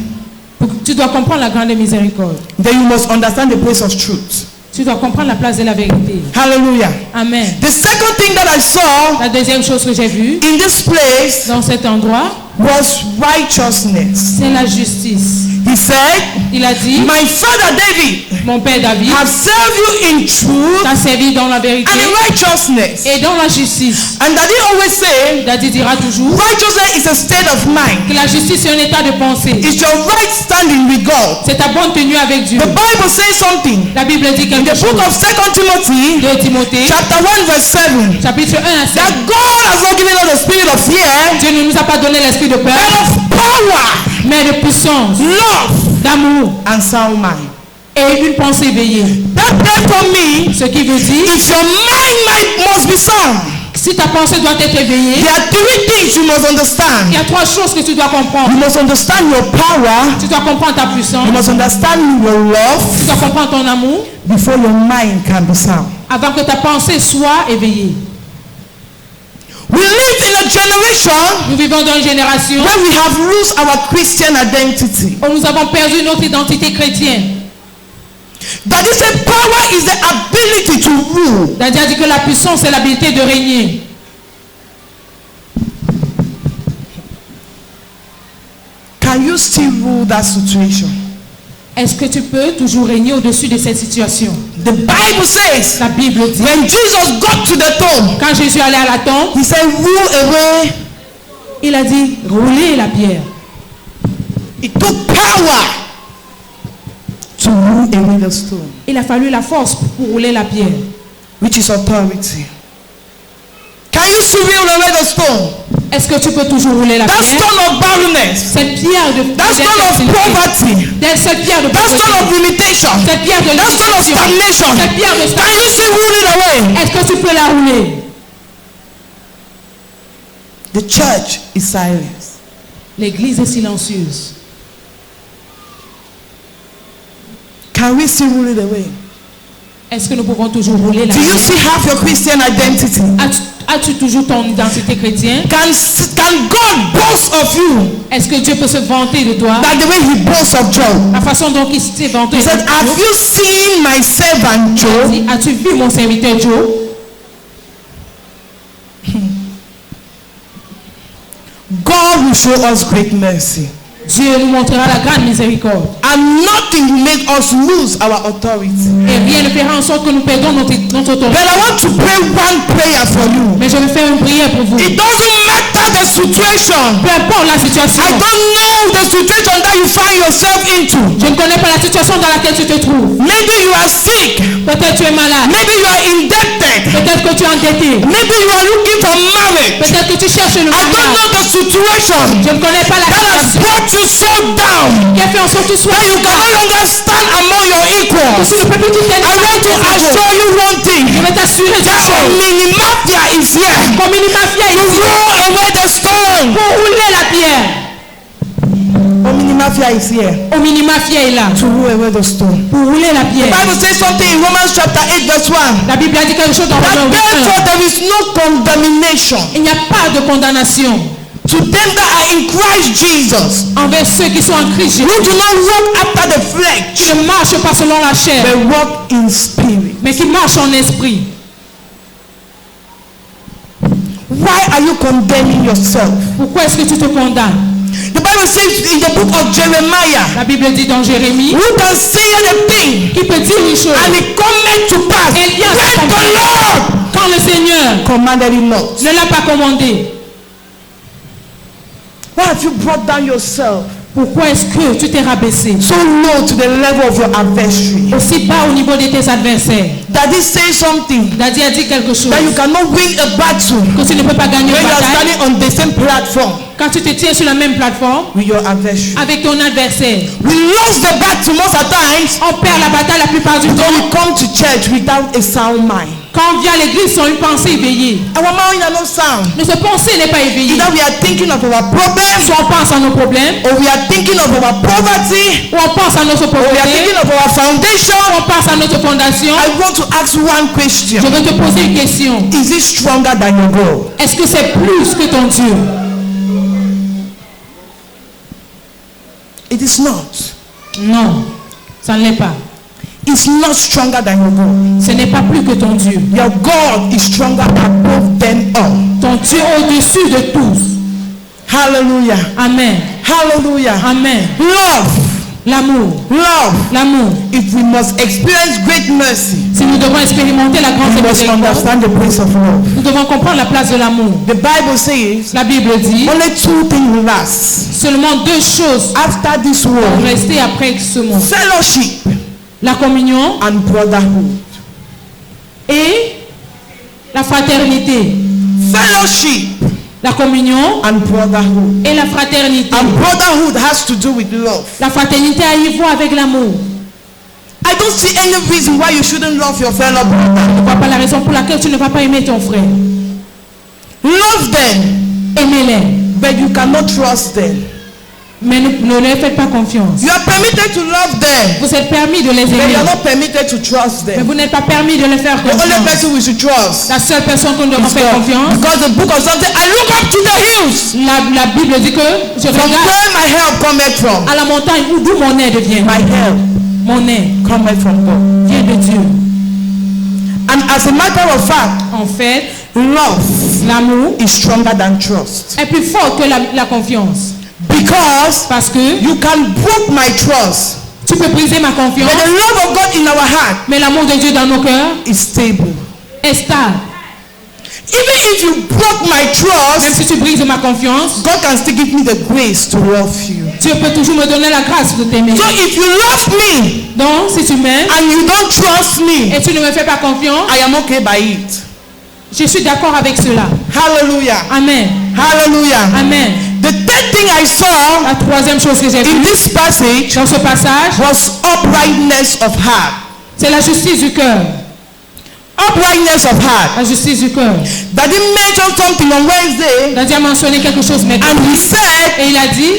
tu dois comprendre la grande miséricorde. then you must understand the place of truth. Tu dois comprendre la place de la vérité. Hallelujah. Amen. The second thing that I saw La deuxième chose que j'ai vue in this place dans cet endroit, was righteousness. c'est la justice. He said, Il a dit, my father David mon père David have served you in truth t'a servi dans la vérité and in righteousness. et dans la justice. And Daddy always say, David dira toujours righteousness is a state of mind. que la justice est un état de pensée. It's your right standing with God. C'est ta bonne tenue avec Dieu. The Bible says something. La Bible dit In quelque the book chose. of 2 Timothy, De Timothée, chapter 1 verse 7, chapitre 1 à 7. that God has not given us the spirit of fear, Dieu ne nous a pas donné l'esprit de but peur, of power, mais de puissance, love, d'amour and sound mind. et une pensée éveillée. That therefore means Ce qui veut dire, if your mind must be sound, si ta pensée doit être éveillée, there are three things you must il understand. y a trois choses que tu dois comprendre. You must understand your power, Tu dois comprendre ta puissance, you must understand your love tu dois comprendre ton amour, before your mind can be sound. avant que ta pensée soit éveillée. We live in a generation Nous vivons dans une génération where we have lost our Christian identity. où nous avons perdu notre identité chrétienne. That is a power is the ability to rule. C'est-à-dire dit que la puissance c'est l'habilité de régner. Can you still rule that situation? Est-ce que tu peux toujours régner au-dessus de cette situation? The Bible says La Bible dit, when Jesus got to the tomb, quand Jésus allait à la tombe, he said, rule away. il a dit, roulez la pierre. It took power to rule away the stone, Il a fallu la force pour rouler la pierre. which is authority. Can you still rule away the stone? Est-ce que tu peux toujours rouler la That pierre? stone of barrenness, Cette pierre de that stone of poverty, cette pierre de that stone of pauvreté, limitation, cette pierre de that stone of limitation, stagnation. cette pierre de Can you still rule it away? est-ce que tu peux la rouler? The church is silent. L'église est silencieuse. Can we still rule it away? Est-ce que nous pouvons toujours rouler la Do you pierre? still have your Christian identity? As-tu toujours ton identité chrétienne? Can God boast of you Est-ce que Dieu peut se vanter de toi? like the way he boasts of Job? La façon dont il s'est vanté. He said, have you seen my servant Job? As-tu vu mon serviteur Job? God will show us great mercy. Dieu nous montrera la grande miséricorde. And nothing will make us lose our authority. Et rien ne fera en sorte que nous perdons notre autorité. But I want to pray one prayer for you. Mais je vais faire une prière pour vous. It doesn't matter the situation. Peu importe la situation. I don't know the situation that you find yourself into. Je ne connais pas la situation dans laquelle tu te trouves. Maybe you are sick. Peut-être tu es malade. Maybe you are indebted. Peut-être que tu es endetté. Maybe you are looking for marriage. Peut-être que tu cherches le I don't mariage. know the situation Je ne connais pas la that has situation brought you so down qui a fait en sorte que tu sois that you can no longer stand among your equals. Tu ne peux plus I want to assure you one thing. Je vais t'assurer d'une That chose. mafia is here. Comme une mafia To ici. roll away the stone. Pour rouler la pierre. Mafia is here. Omini mafia est là. To roll away the stone. Pour rouler la The pierre. Bible says something in Romans chapter 8 verse 1. La Bible a dit quelque chose dans That Romains 8. therefore there is no condemnation Il n'y a pas de condamnation to them that are in Christ Jesus, envers ceux qui sont en Christ Jésus, who do not walk after the qui flesh, ne marchent pas selon la chair, but walk in spirit. mais qui marchent en esprit. Why are you condemning yourself? Pourquoi est-ce que tu te condamnes? The Bible says in the book of Jeremiah, La Bible dit dans Jérémie, who can say anything qui peut dire une chose and it cometh to pass et bien when the Lord quand le Seigneur commanded it not. ne l'a pas commandé? Why have you brought down yourself Pourquoi est-ce que tu t'es rabaissé so low to the level of your adversary? aussi bas au niveau de tes adversaires? That he say something Daddy a dit quelque chose that you cannot win a battle que tu ne peux pas gagner when une you are bataille standing on the same platform quand tu te tiens sur la même plateforme with your adversary. avec ton adversaire. We lost the battle most of the times On perd la bataille la plupart du when temps we come to church without a sound mind. quand on vient à l'église sans une pensée éveillée. Our mind is not sound. Notre pensée n'est pas éveillée. Either we are thinking of our problems, Soit on pense à nos problèmes, or we are thinking of our poverty, ou on pense à notre or we are pauvreté, thinking of our foundation. ou on pense à notre fondation. I want to ask one question. Je vais te poser une question. Is it stronger than your God? Est-ce que c'est plus que ton Dieu? It is not. Non, ça ne l'est pas. It's not stronger than your God. Ce n'est pas plus que ton Dieu. Your God is stronger above them all. Ton Dieu au-dessus de tous. Hallelujah. Amen. Hallelujah. Amen. Love. L'amour. Love. L'amour. If we must experience great mercy, Si nous devons expérimenter la grande we must miséricorde, understand the place of love. nous devons comprendre la place de l'amour. The Bible says La Bible dit only two things will last seulement deux choses after this vont world: rester après ce monde. fellowship La communion and brotherhood. et la fraternité. Fellowship La communion and brotherhood. et la fraternité. And brotherhood has to do with love. La fraternité a y voir avec l'amour. I don't see any reason why you shouldn't love your fellow brother. Je ne vois pas la raison pour laquelle tu ne vas pas aimer ton frère. Love them, Aimez-les, but you cannot trust them. mais ne leur faites pas confiance. You are permitted to love them, Vous êtes permis de les but you aimer, are not permitted to trust mais them. vous n'êtes pas permis de les faire The only confiance. person we should trust La seule personne qu'on doit is faire God. confiance, Because the book of Psalms says, I look up to the hills, la Bible dit que je from regarde where my help cometh from. à la montagne d'où mon aide vient. My help Mon aide cometh from God. vient de Dieu. And as a matter of fact, En fait, love l'amour is stronger than trust. est plus fort que la confiance. Because Parce que you can break my trust, tu peux briser ma but confiance, the love of God in our heart mais l'amour de Dieu dans nos cœurs is stable. est stable. Even if you broke my Même trust, si tu brises ma confiance, God can still give me the grace to love you. Dieu peut toujours me donner la grâce de t'aimer. So if you love me Donc, si tu m'aimes and you don't trust me, et tu ne me fais pas confiance, I am okay by it. je suis d'accord avec cela. Hallelujah. Amen. Hallelujah. Amen. The third thing I saw La troisième chose que j'ai in vue this passage dans ce passage, was uprightness of heart. c'est la justice du cœur. Uprightness of heart. La justice du cœur. Daddy mentioned something on Wednesday, Daddy a mentionné quelque chose maintenant. and he said, Et il a dit,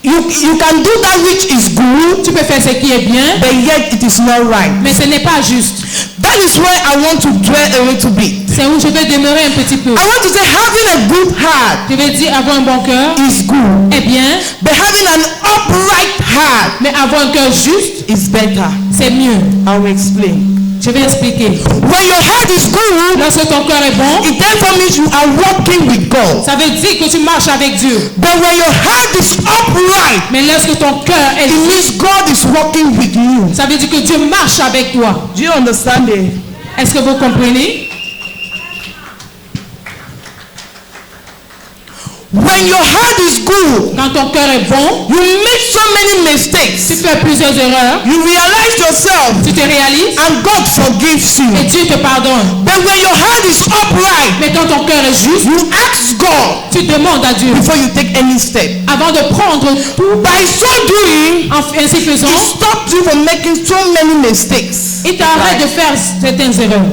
you can do that which is good, tu peux faire ce qui est bien, but yet it is not right. mais ce n'est pas juste. That that is where I want to dwell a little bit. C'est où je vais demeurer un petit peu. I want to say having a good heart Je vais dire avoir un bon cœur is good, est bien, but having an upright heart mais avoir un cœur juste, is better. c'est mieux. I will explain. Je vais expliquer. When your heart is good, Lorsque ton cœur est bon, it therefore means you are walking with God. ça veut dire que tu marches avec Dieu. But when your heart is upright, Mais lorsque ton cœur est it juste, means God is walking with you. ça veut dire que Dieu marche avec toi. Do you understand it? Est-ce que vous comprenez? When your heart is good, Quand ton cœur est bon, you make so many tu mistakes. fais plusieurs erreurs, You realize yourself, tu te réalises and God forgives you. et Dieu te pardonne. But when your heart is upright, Mais quand ton cœur est juste, you ask God tu demandes à Dieu before you take any step. avant de prendre tout. By so doing, Ainsi faisant, it stops you from making so many mistakes. il t'arrête de faire certaines erreurs.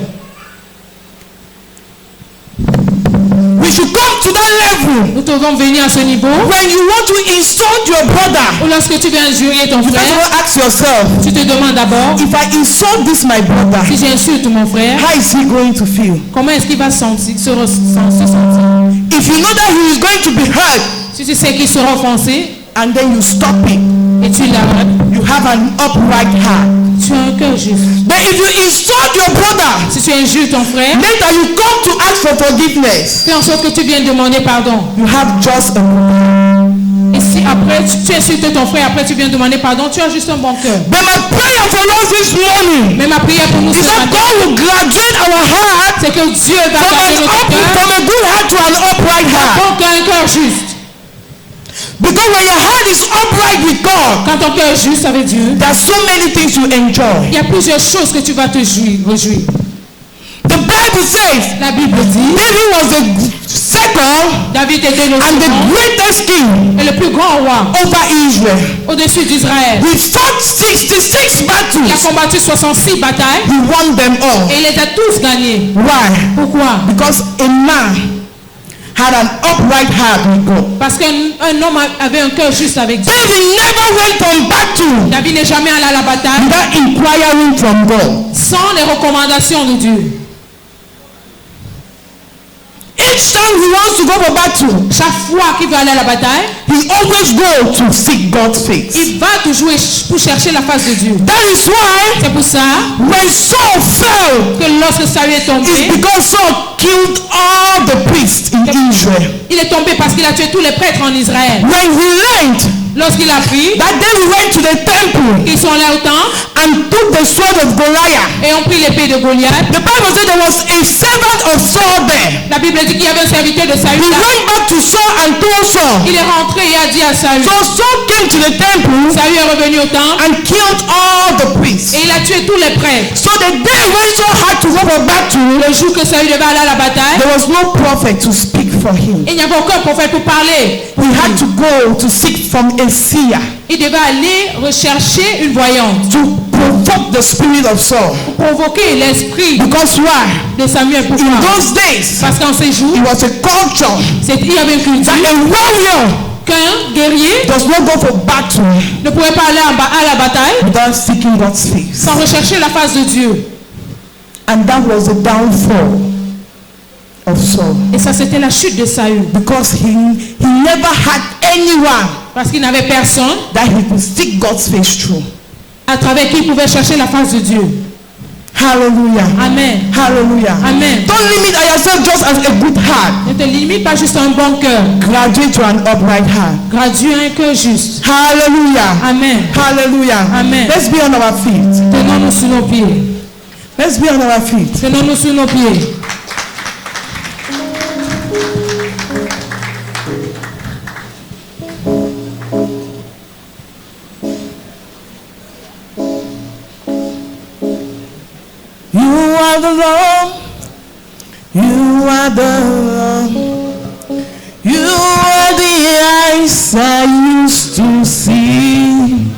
We should come to that level. Nous devons venir à ce niveau When you want to insult your brother, où lorsque tu viens injurier ton you first frère, of all ask yourself, tu te demandes d'abord, if I insult this my brother, si j'insulte mon frère, how is he going to feel? comment est-ce qu'il va se sentir? If you know that he is going to be hurt, Si tu sais qu'il sera offensé and then you stop it, et tu l'arrêtes, you have an upright heart. tu as un cœur juste. But if you insult your brother, Si tu injures ton frère, later you come to ask for forgiveness, fais en sorte que tu viennes demander pardon. you have just a good. Et si après tu insultes ton frère, après tu viens demander pardon, tu as juste un bon cœur. But my prayer for us this morning Mais ma prière pour nous is ce that matin, God will graduate our heart c'est que Dieu va garder notre cœur from a good heart to an upright heart. bon cœur, un cœur juste. Because when your heart is upright with God, Quand ton cœur est juste avec Dieu, there are so many things you enjoy. il y a plusieurs choses que tu vas te réjouir. The Bible says La Bible dit, David was the second David était le and the second greatest king et le plus grand roi over Israel. au-dessus d'Israël. He fought 66 Il a battles. combattu 66 batailles He won them all. et il les a tous gagnés. Why? Pourquoi? Because a man had an upright heart with God. Parce qu'un homme avait un cœur juste avec Dieu. David never went on battle David n'est jamais allé à la bataille without inquiring from God. sans les recommandations de Dieu. Each time he wants to go for battle, Chaque fois qu'il veut aller à la bataille, he always goes to seek God's face. il va toujours pour chercher la face de Dieu. That is why C'est pour ça when Saul fell, que lorsque Saül est tombé, it's because Saul killed all the priests in Israel. il est tombé parce qu'il a tué tous les prêtres en Israël. When he learned Lorsqu'il a pris, that they went to the temple ils sont allés au temple and took the sword of Goliath, et ont pris l'épée de Goliath. the Bible said there was a servant of Saul there. La Bible dit qu'il y avait un serviteur de Saül He là. went back to Saul and told Saul. Il est rentré et a dit à Saül. So Saul came to the temple Saül est revenu au temple and killed all the priests. et il a tué tous les prêtres. So the day when Saul had to go for battle, Le jour que Saül devait aller à la bataille, there was no prophet to speak for him. il n'y avait aucun prophète pour parler. He had to go to seek from a seer Il devait aller rechercher une voyante to provoke the spirit of Saul. pour provoquer l'esprit Because why? de Samuel. In Pourquoi? those days, Parce qu'en ces jours, it was a culture il y avait une culture that a warrior qu'un guerrier does not go for battle ne pouvait pas aller à la bataille without seeking God's face. sans rechercher la face de Dieu. And that was the downfall of Saul. Et ça, c'était la chute de Saül. Because he never had anyone Parce qu'il n'avait personne that he could seek God's face through. à travers qui il pouvait chercher la face de Dieu. Hallelujah. Amen. Hallelujah. Amen. Don't limit yourself just as a good heart. Ne te limite pas juste à un bon cœur. Graduate to an upright heart. Gradue un cœur juste. Hallelujah. Amen. Hallelujah. Amen. Let's be on our feet. Tenons-nous sur nos pieds. Let's be on our feet. Tenons-nous sur nos pieds. You are the Lord. You are the Lord. You are the eyes I used to see.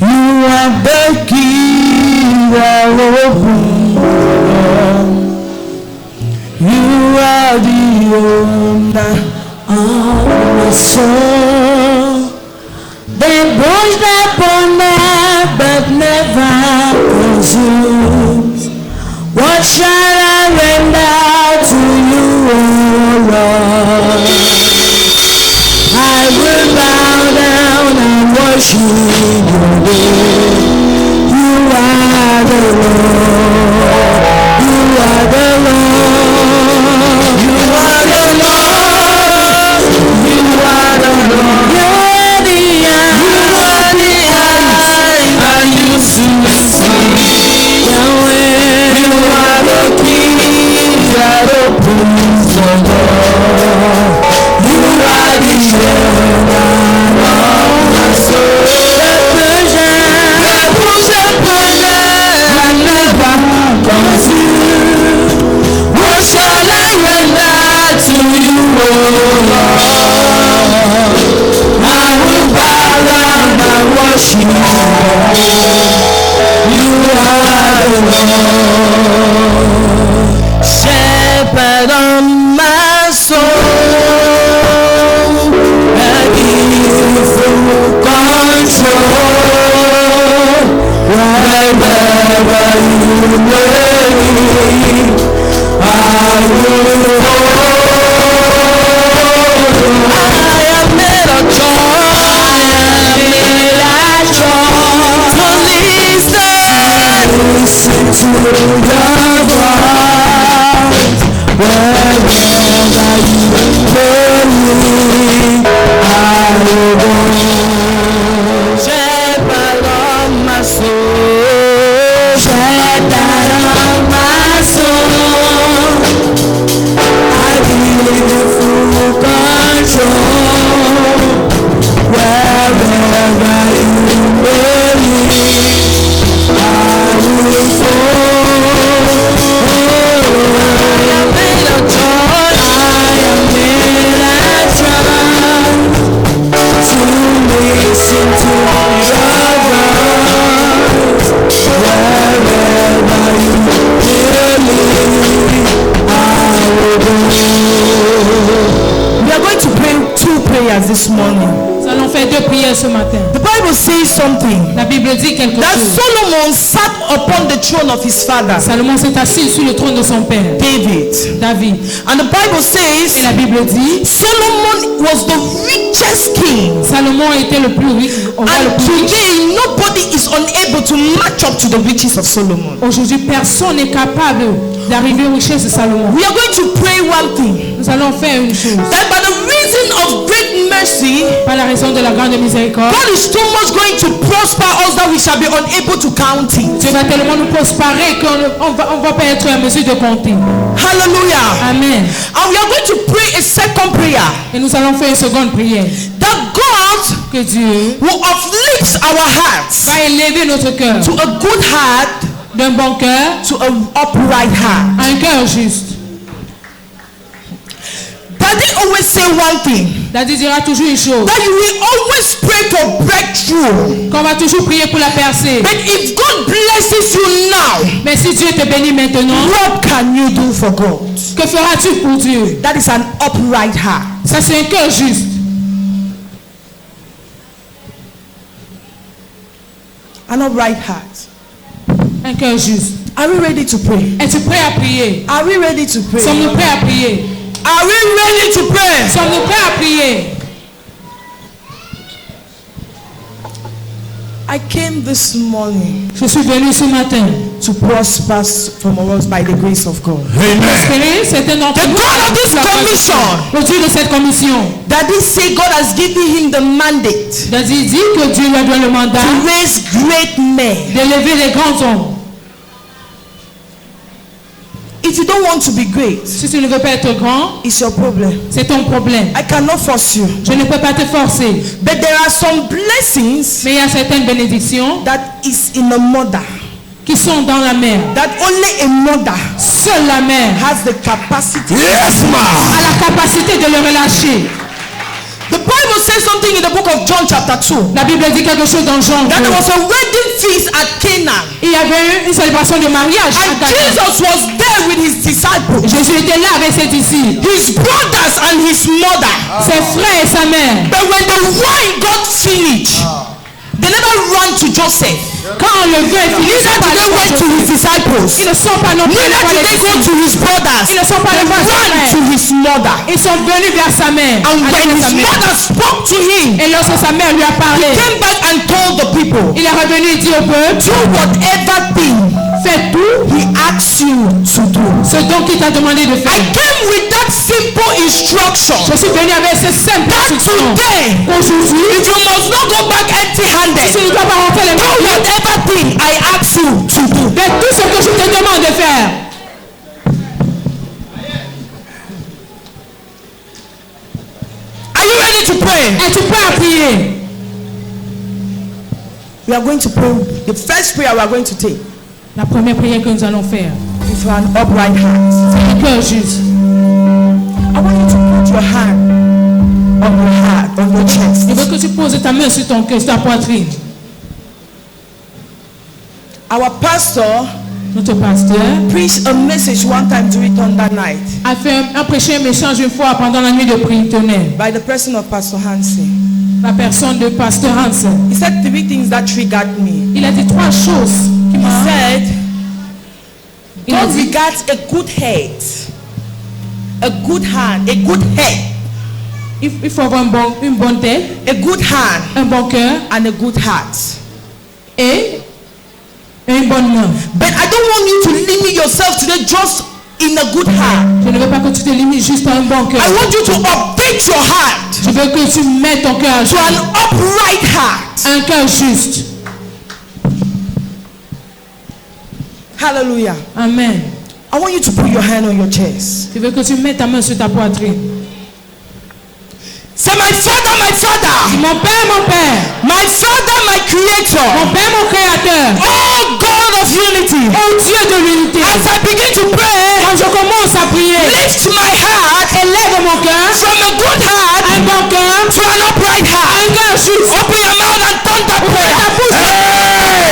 You are the key that opens the door. You are the owner of my soul. The bush that burned but never consumes. What shall I render to you, O Lord? I will bow down and worship your name. You are the Lord. You are the Lord. You are the Lord. You are the Lord. You're the eye. You are the eye. And you see Yahweh. You are the King that opens the door. You are the shepherd of my soul. The Persian I never comes you. What shall I render to you, O Lord? I will bow down and worship you. You are the Lord, shepherd of my soul. I give you full control. Wherever you may, I will follow. I am made of joy. I am made of joy. To listen to your voice. Wherever you may, I will go. Shepherd of my soul, shepherd of my soul, I give you full control. Wherever you may lead, I will follow. I am made of joy, I am made of joy. To listen to your voice. Wherever you hear me, I will go. We are going to pray 2 prayers this morning. Nous allons faire 2 prières ce matin. The Bible says something. La Bible dit quelque That chose. Solomon sat upon the throne of his father, Salomon s'est assis sur le trône de son père, David. David. And the Bible Et says la Bible dit, Solomon was the richest king. Salomon était le plus riche. On voit le And plus riche. today, nobody is unable to match up to the riches of Solomon. Aujourd'hui, personne n'est capable d'arriver aux richesses de Salomon. We are going to pray one thing. Nous allons faire une chose. That by the reason of great mercy, Par la raison de la grande miséricorde, God is too much going to prosper us that we shall be unable to count it. Dieu va tellement nous prospérer qu'on va pas être en mesure de compter. Hallelujah. Amen. And we are going to pray a second prayer. Et nous allons faire une seconde prière. That God Que Dieu will uplift our hearts va élever notre cœur to a good heart, d'un bon cœur to an upright heart. à un cœur juste. Daddy always say one thing. Daddy dira toujours une chose. That you will always pray for breakthrough. Qu'on va toujours prier pour la percée. But if God blesses you now, Mais si Dieu te bénit maintenant, what can you do for God? que feras-tu pour Dieu? That is an upright heart. Ça c'est un cœur juste. An upright heart. Un cœur juste. Are we ready to pray? Es-tu prêt à prier? Are we ready to pray? Sommes-nous prêts à prier? Are we ready to pray? Sommes-nous prêts à prier? I came this morning Je suis venu ce matin. to prosper from us by the grace of God. Espérer, c'est un The God of this commission. Le Dieu de cette commission. Daddy say God has given him the mandate Daddy dit que Dieu lui a donné le mandat to raise great men. d'élever les grands hommes. If you don't want to be great, Si tu ne veux pas être grand, it's your problem. c'est ton problème. I cannot force you. Je ne peux pas te forcer. But there are some blessings Mais il y a certaines bénédictions that is in a mother. qui sont dans la mer. That only a mother Seule la mer has the capacity. Yes, ma. a la capacité de le relâcher. The Bible says something in the book of John chapter 2. La Bible dit quelque chose dans Jean. That there 2. was a wedding feast at Canaan. Il y avait une célébration de mariage. à And Cana. Jesus was there with his disciples. Jésus était là avec ses disciples, His brothers and his mother. ses frères et sa mère. But when the wine got finished, they never ran to Joseph. Quand le vœu est fini, Neither did they went to his disciples. ils ne sont pas non plus Neither voir did les they go disciples. to his brothers. Ils ne sont pas They allés voir sa ran mère. to his mother. Ils sont venus vers sa mère. And Allés when vers his sa mère. mother spoke to him, Et lorsque sa mère lui a parlé, came back and told the people, il est revenu et dit au peuple, do whatever thing fais tout he asks you to do. ce dont il t'a demandé de I faire. came with that simple instruction Je suis venu avec ce simple that instruction. today, Aujourd'hui, if you must not go back empty-handed, si tu ne dois pas rentrer les do mains vides, whatever thing I ask you to do. fais tout ce que je te demande de faire. Are you ready to pray? Es-tu prêt à prier? We are going to pray. The first prayer we are going to take La première prière que nous allons faire, is for an upright heart. c'est le cœur juste. I want you to put your hand on your heart, on your chest. Je veux que tu poses ta main sur ton cœur, sur ta poitrine. Our pastor Notre pasteur preached a message one time during Thunder Night a prêché un message une fois pendant la nuit de prière tonnerre. by the person of Pastor Hansen. La personne de pasteur Hansen. He said 3 things that triggered me. Il a dit 3 choses qui He m'ont... said, Il a God dit, regards a good head, a good hand, a good head, il faut avoir une bonne tête, a good hand, un bon cœur and a good heart. et une bonne main. But I don't want you to limit yourself today just in a good heart. Je ne veux pas que tu te limites juste à un bon cœur. I want you to update your heart Je veux que tu mettes ton cœur to an upright heart. un cœur juste. Hallelujah. Amen. I want you to put your hand on your chest. Je veux que tu mettes ta main sur ta poitrine. Say, my father, my father, Mon père, my father, my creator, mon père, mon créateur, oh God of unity. oh Dieu de l'unité. As I begin to pray, Quand je commence à prier, lift my heart élève mon cœur, from a good heart un bon cœur, to an upright un heart. cœur juste. Open your mouth and thunder prayer. Ta bouche.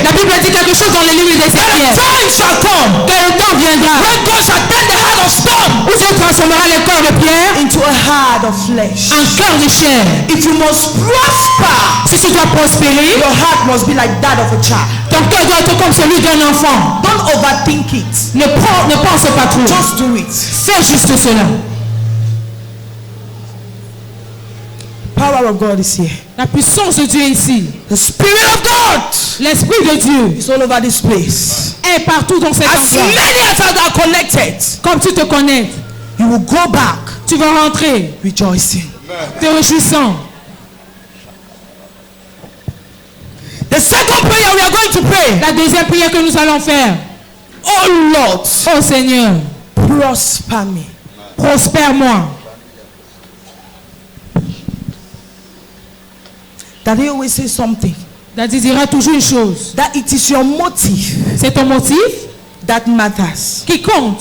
La Bible dit quelque chose dans le livre d'Ézéchiel. Time shall come Que le temps viendra when God shall turn the heart of stone où Dieu transformera le corps de pierre into a heart of flesh. en cœur de chair. If you must prosper, Si tu dois prospérer, your heart must be like that of a child. ton cœur doit être comme celui d'un enfant. Don't overthink it. Ne pense pas trop. Just do it. Fais juste cela. Power of God is here. La puissance de Dieu est ici. The Spirit of God L'Esprit de Dieu is all over this place. est partout dans cet As endroit. many as are connected, Comme tu te connais, you will go back tu vas rentrer rejoicing. te réjouissant. The second prayer we are going to pray. La deuxième prière que nous allons faire. Oh Lord, Oh Seigneur, prosper me. prospère-moi. That he always say something. Daddy dira toujours une chose. That it is your motive C'est ton motif that matters. qui compte.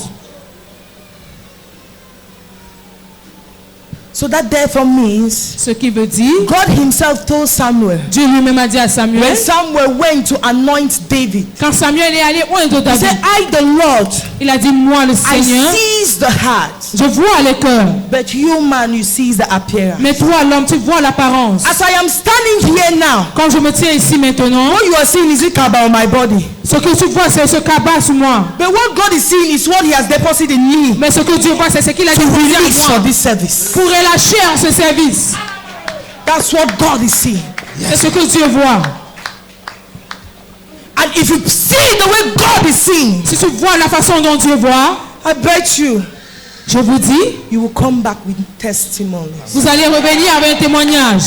So that therefore means Ce qui veut dire, God himself told Samuel, Dieu lui-même a dit à Samuel, when Samuel went to anoint David, quand Samuel est allé oindre he David, said, I the Lord, il a dit, moi le I Seigneur, seize the heart, je vois les cœurs. but you man, you seize the appearance. Mais toi l'homme, tu vois l'apparence. As I am standing here now, Quand je me tiens ici maintenant, what you are seeing is it about my body. ce que tu vois c'est ce cabas sur moi. But what God is seeing is what he has deposited in me Mais ce que Dieu voit c'est ce qu'il a to déposé release en for moi this service. pour relâcher en ce service. That's what God is seeing. C'est ce que Dieu voit. And if you see the way God is seeing, Si tu vois la façon dont Dieu voit, I bet you, je vous dis, you will come back with testimonies. vous allez revenir avec un témoignage.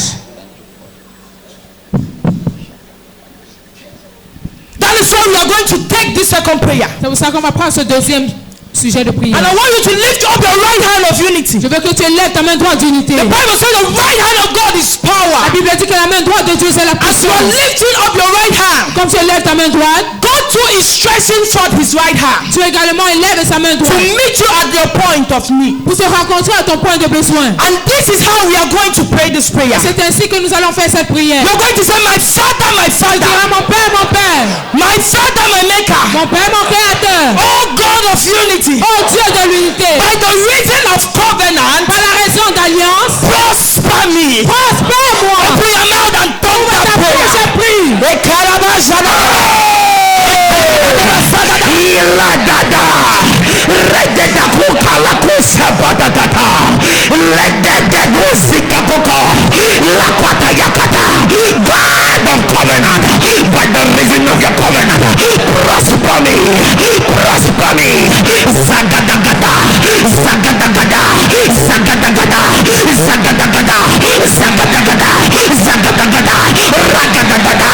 That is why we are going to take this second prayer. C'est pour ça qu'on va prendre ce deuxième sujet de prière. And I want you to lift up your right hand of unity. Je veux que tu lèves ta main droite d'unité. The Bible says the right hand of God is La power. Bible dit que la main droite de Dieu c'est la As you are puissance. lifting up your right hand, Comme tu lèves ta main droite, God too is stretching forth his right hand tu également lèves sa main to droite meet you at your point of need. pour te rencontrer à ton point de besoin. And this is how we are going to pray this prayer. C'est ainsi que nous allons faire cette prière. You're going to say, my father, my father, Diras, mon Père, my father, my maker, mon Père, mon Créateur, oh God of unity, oh Dieu de l'unité, by the reason of covenant, par la raison d'alliance, prosper me. prospère-moi. Open your mouth and talk Ouvre that ta bouche prayer. et prie. God of covenant, by the reason of your covenant, prosper me, prosper me. Zagadagada, zagadagada, zagadagada, zagadagada, zagadagada, zagadagada, ragadagada,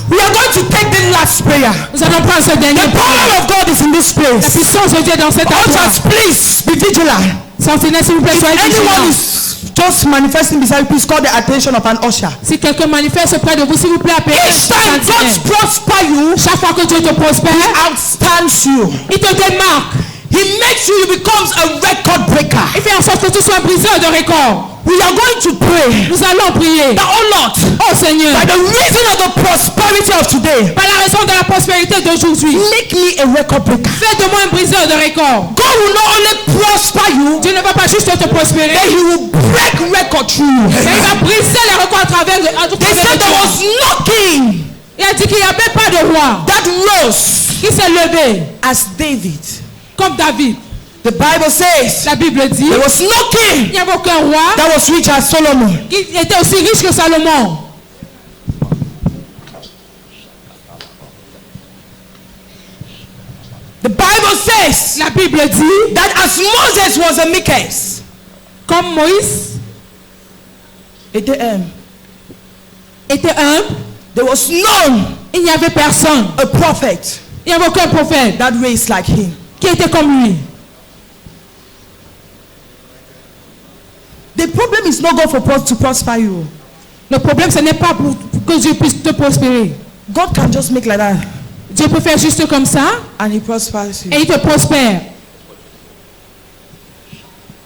We are going to take the last prayer. Nous allons prendre ce dernier The point. power of God is in this La place. puissance de Dieu est dans cet endroit. Ushers, please be vigilant. Sentinelle, s'il vous plaît, soyez Anyone vigilants. is just manifesting beside you, please call the attention of an usher. Si quelqu'un manifeste auprès de vous, s'il vous plaît, appelez Each time God sentinelle. prosper you, Chaque fois que Dieu te prospère, outstands you. il te démarque. He makes you becomes a record breaker. Il fait en sorte que tu sois un briseur de record. We are going to pray Nous allons prier. that, oh Lord, Oh Seigneur, by the reason of the prosperity of today, par la raison de la prospérité d'aujourd'hui, make me a record breaker. fais de moi un briseur de record. God will not only prosper you, Dieu ne va pas juste te prospérer, but He will break record through you. mais il va briser les records à travers They said there toi. was no king Il a dit qu'il n'y avait pas de roi that rose qui s'est levé as David. comme David. The Bible says La Bible dit there was no qu'il king n'y avait aucun roi that was rich as Solomon. qui était aussi riche que Salomon. The Bible says La Bible dit, that as Moses was a meekest, comme Moïse était était humble, there was none il n'y avait personne. a prophet Il n'y avait aucun prophète that raised like him. qui était comme lui. The problem is not God to prosper you. Le problème, ce n'est pas pour que Dieu puisse te prospérer. God can just make like that Dieu peut faire juste comme ça and He prospers you. et il te prospère.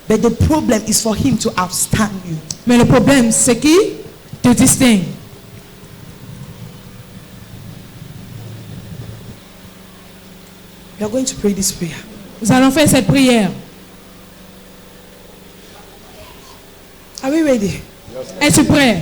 But the problem is for Him to outstand you. Mais le problème, c'est qu'il te distingue. We are going to pray this prayer. Nous allons faire cette prière. Are we ready? Es-tu prêt?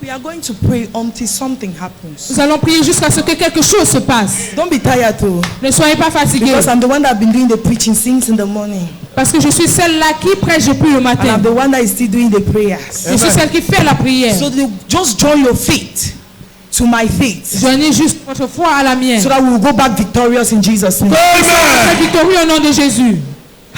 We are going to pray until something happens. Nous allons prier jusqu'à ce que quelque chose se passe. Don't be tired too, Ne soyez pas fatigués. because I'm the one that have been doing the preaching since in the morning, Parce que je suis celle-là qui prêche depuis le and matin. I'm the one that is still doing the prayers. Je suis celle qui fait la prière. So you just join your feet to my feet, Joignez juste votre foi à la mienne. so that we will go back victorious in Jesus' name. Très victorieux au nom de Jésus.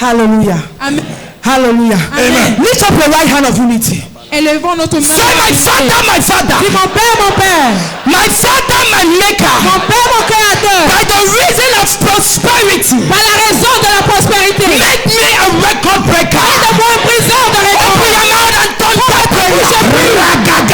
Hallelujah. Amen. Hallelujah. Amen. Lift up your right hand of unity. Élevons notre main. Say, my Father, my Father, Dis mon Père, mon Père. my Father, my Maker, Mon Père, mon Créateur. by the reason of prosperity, Par la raison de la prospérité. make me a record breaker. De moi un briseur de Open record. your mouth and turn that prayer.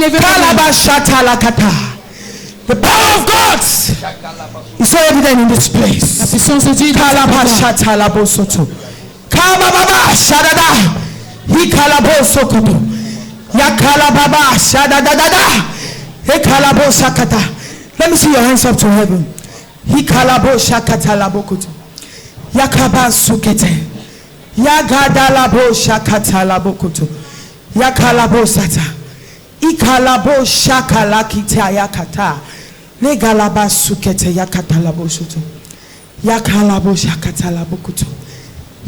Élevez vos mains. Kalabashatalakata. The power of God is so evident in this La place. puissance de Dieu est dans cet endroit. Kalabashatalabosoto. Kabababa shadada. Hikalabosokoto. Yakalababa shadadadada. Hekalabosakata. Let me see your hands up to heaven. Hikalabosakatalabokoto. Yakabasukete. Yagadalabosakatalabokoto. Yakalabosata. Ikalaboshakalakita yakata. Legalabasukete yakatalabosoto. Yakalaboshakatalabokoto.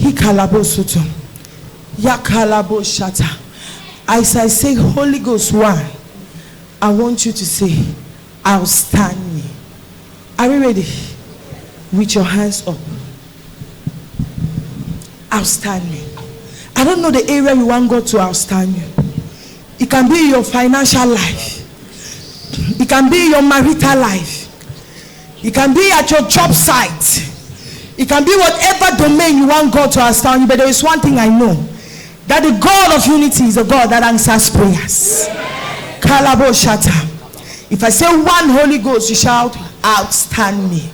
Hikalabosoto. Yakalaboshata. As I say Holy Ghost one, I want you to say outstanding. Are we ready? With your hands up. Outstanding. I don't know the area you want God to outstand you. It can be your financial life. It can be your marital life. It can be at your job site. It can be whatever domain you want God to outstand you. But there is one thing I know. That the God of unity is a God that answers prayers. Kalabo Shata. If I say one Holy Ghost, you shout, outstand me.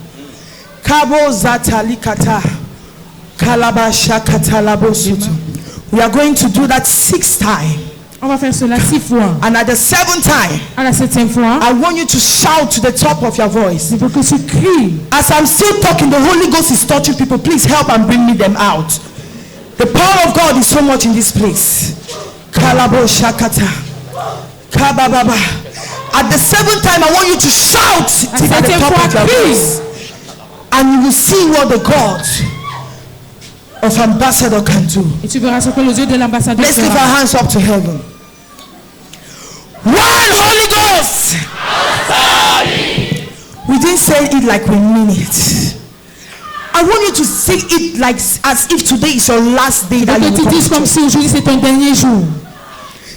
Kabo Zatalikata. Kalabashakatalabo Sutu. We are going to do that 6 times. On va faire cela 6 fois. And at the 7th time, À la 7e fois, I want you to shout to the top of your voice. il faut que tu cries. As I'm still talking, the Holy Ghost is touching people. Please help and bring me them out. The power of God is so much in this place. Kalabo Shakata. Kabababa. At the 7th time, I want you to shout À till at the 7e top fois, of your crie. voice. And you will see what the God of ambassador can do. Et tu verras ce que le Dieu de l'ambassadeur Let's lift our fera. hands up to heaven. One Holy Ghost. We didn't say it like we mean it. I want you to say it like as if today is your last day that Que you tu will dises come comme to. si aujourd'hui c'est ton dernier jour.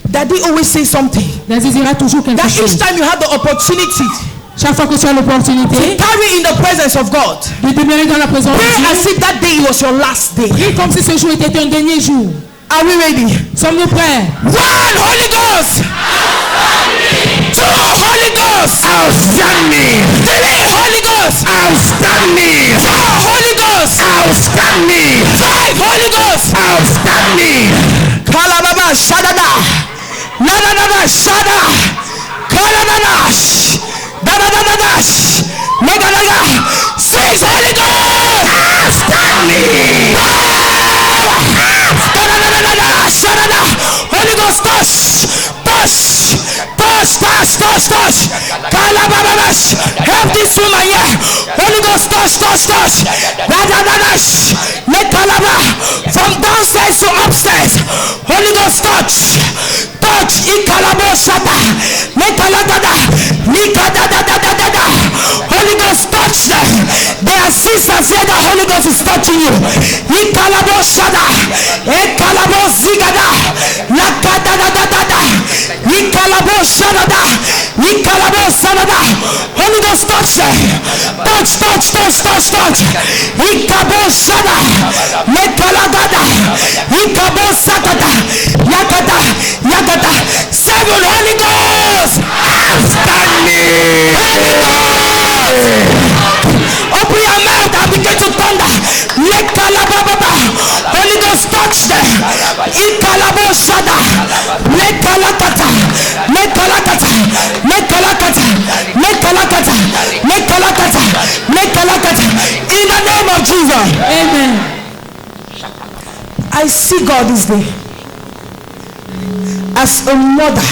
Daddy always say something. Daddy dira toujours quelque That each chose. time you have the opportunity Chaque fois que tu as l'opportunité carry in the presence of God, de demeurer dans la présence pray de as Dieu, if that day was your last day. prie comme si ce jour était ton dernier jour. Are we ready? Sommes-nous prêts? One Holy Ghost. Two Holy Ghost. Outstanding. Three Holy Ghost. Outstanding. Four Holy Ghost. Outstanding. Five Holy Ghost. Outstanding. Kalababa Shadada. Nadadada Shada. Kalababa. Dadadada. Megadaga. 6 Holy Ghost. Outstanding. Dadadada Shadada. Holy Ghost touch. Touch. Touch. Touch. Touch. Touch. Kalababa. Help this woman here. Holy Ghost touch. Touch. Touch. Dadadada. Mekalaba. From downstairs to upstairs. Holy Ghost touch. Touch. Ikalabo Shata. Mekaladada. Nikadadadadada. Holy Ghost touch them. There are sisters here that Holy Ghost is touching you. Ikalabo Shada. Ekalabo Zigada. Lakadadadada. Ikalabo Shadada. Ikalabo Sadada. Holy Ghost touch them. Touch, touch, touch, touch, touch. Ikabo Shada. Mekaladada. Ikabo Sakada. Yakada. Yakada. 7 Holy Ghost. Outstanding. Open your mouth and begin to thunder. Lekalababa. Holy Ghost touch them. Ikalabo Shada. Lekalakata. Lekalakata. Lekalakata. Lekalakata. Lekalakata. Lekalakata. In the name of Jesus. Amen. I see God this day. As a mother,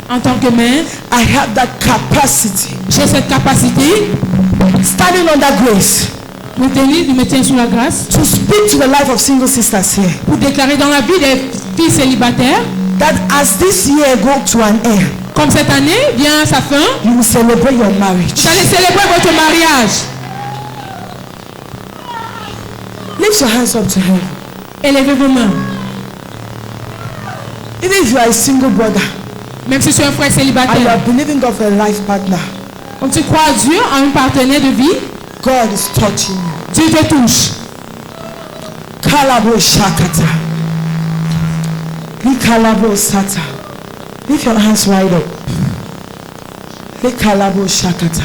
En tant que mère, I have that capacity. j'ai cette capacité Standing under grace. de me tenir sous la grâce To speak to the life of single sisters here. pour déclarer dans la vie des filles célibataires, That as this year go to an end, comme cette année vient à sa fin, you will celebrate your marriage. vous allez célébrer votre mariage. Lift your hands up to heaven. Élevez vos mains. Even if you are a single brother Même si tu es un frère and you célibataire, are believing God for a life partner, comme tu crois à Dieu, en un partenaire de vie, God is touching you. Dieu te touche. Kalabo Shakata. Ikalabo Sata. Lift your hands right up. Ikalabo shakata.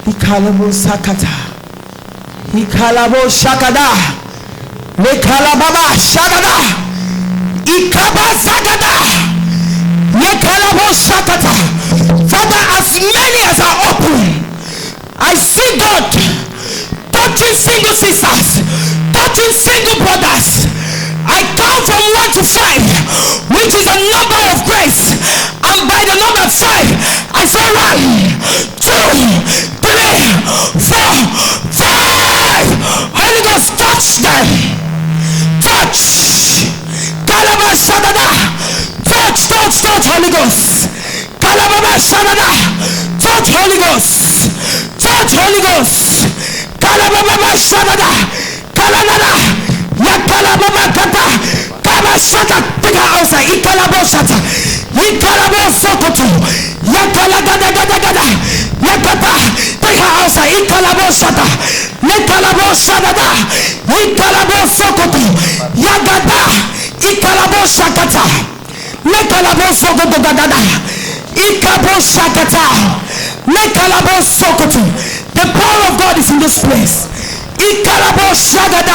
Ikalabo sakata. Ikalabo shakada. Ikalababa shakada. Ikaba sakata. Ikalabo shakata. Father, as many as are open, I see God touching single sisters, touching single brothers. I count from 1 to 5, which is a number of grace, and by the number 5, I say 1, 2, 3, 4, 5. Holy Ghost, touch them. Touch. Kalaba Shadada. Touch, Holy Ghost. Kalababa Shadada. Touch, Holy Ghost. Touch, Holy Ghost. Kalababa Shadada. Kalanada. Yakalababa Kata. Kaba Shata. Take her outside. Ikalabo Shata. Ikalabo Sokoto. Yakalagada. Yakata. Take her outside. Ikalabo Shata. Ikalabo Shadada. Ikalabo Sokoto. Yagada. Ikalabo Shakata. Ikalabo Sokoto Gadada. Ikabo Shakata. Ikalabo Sokoto. The power of God is in this place. Ikalabo Shagada.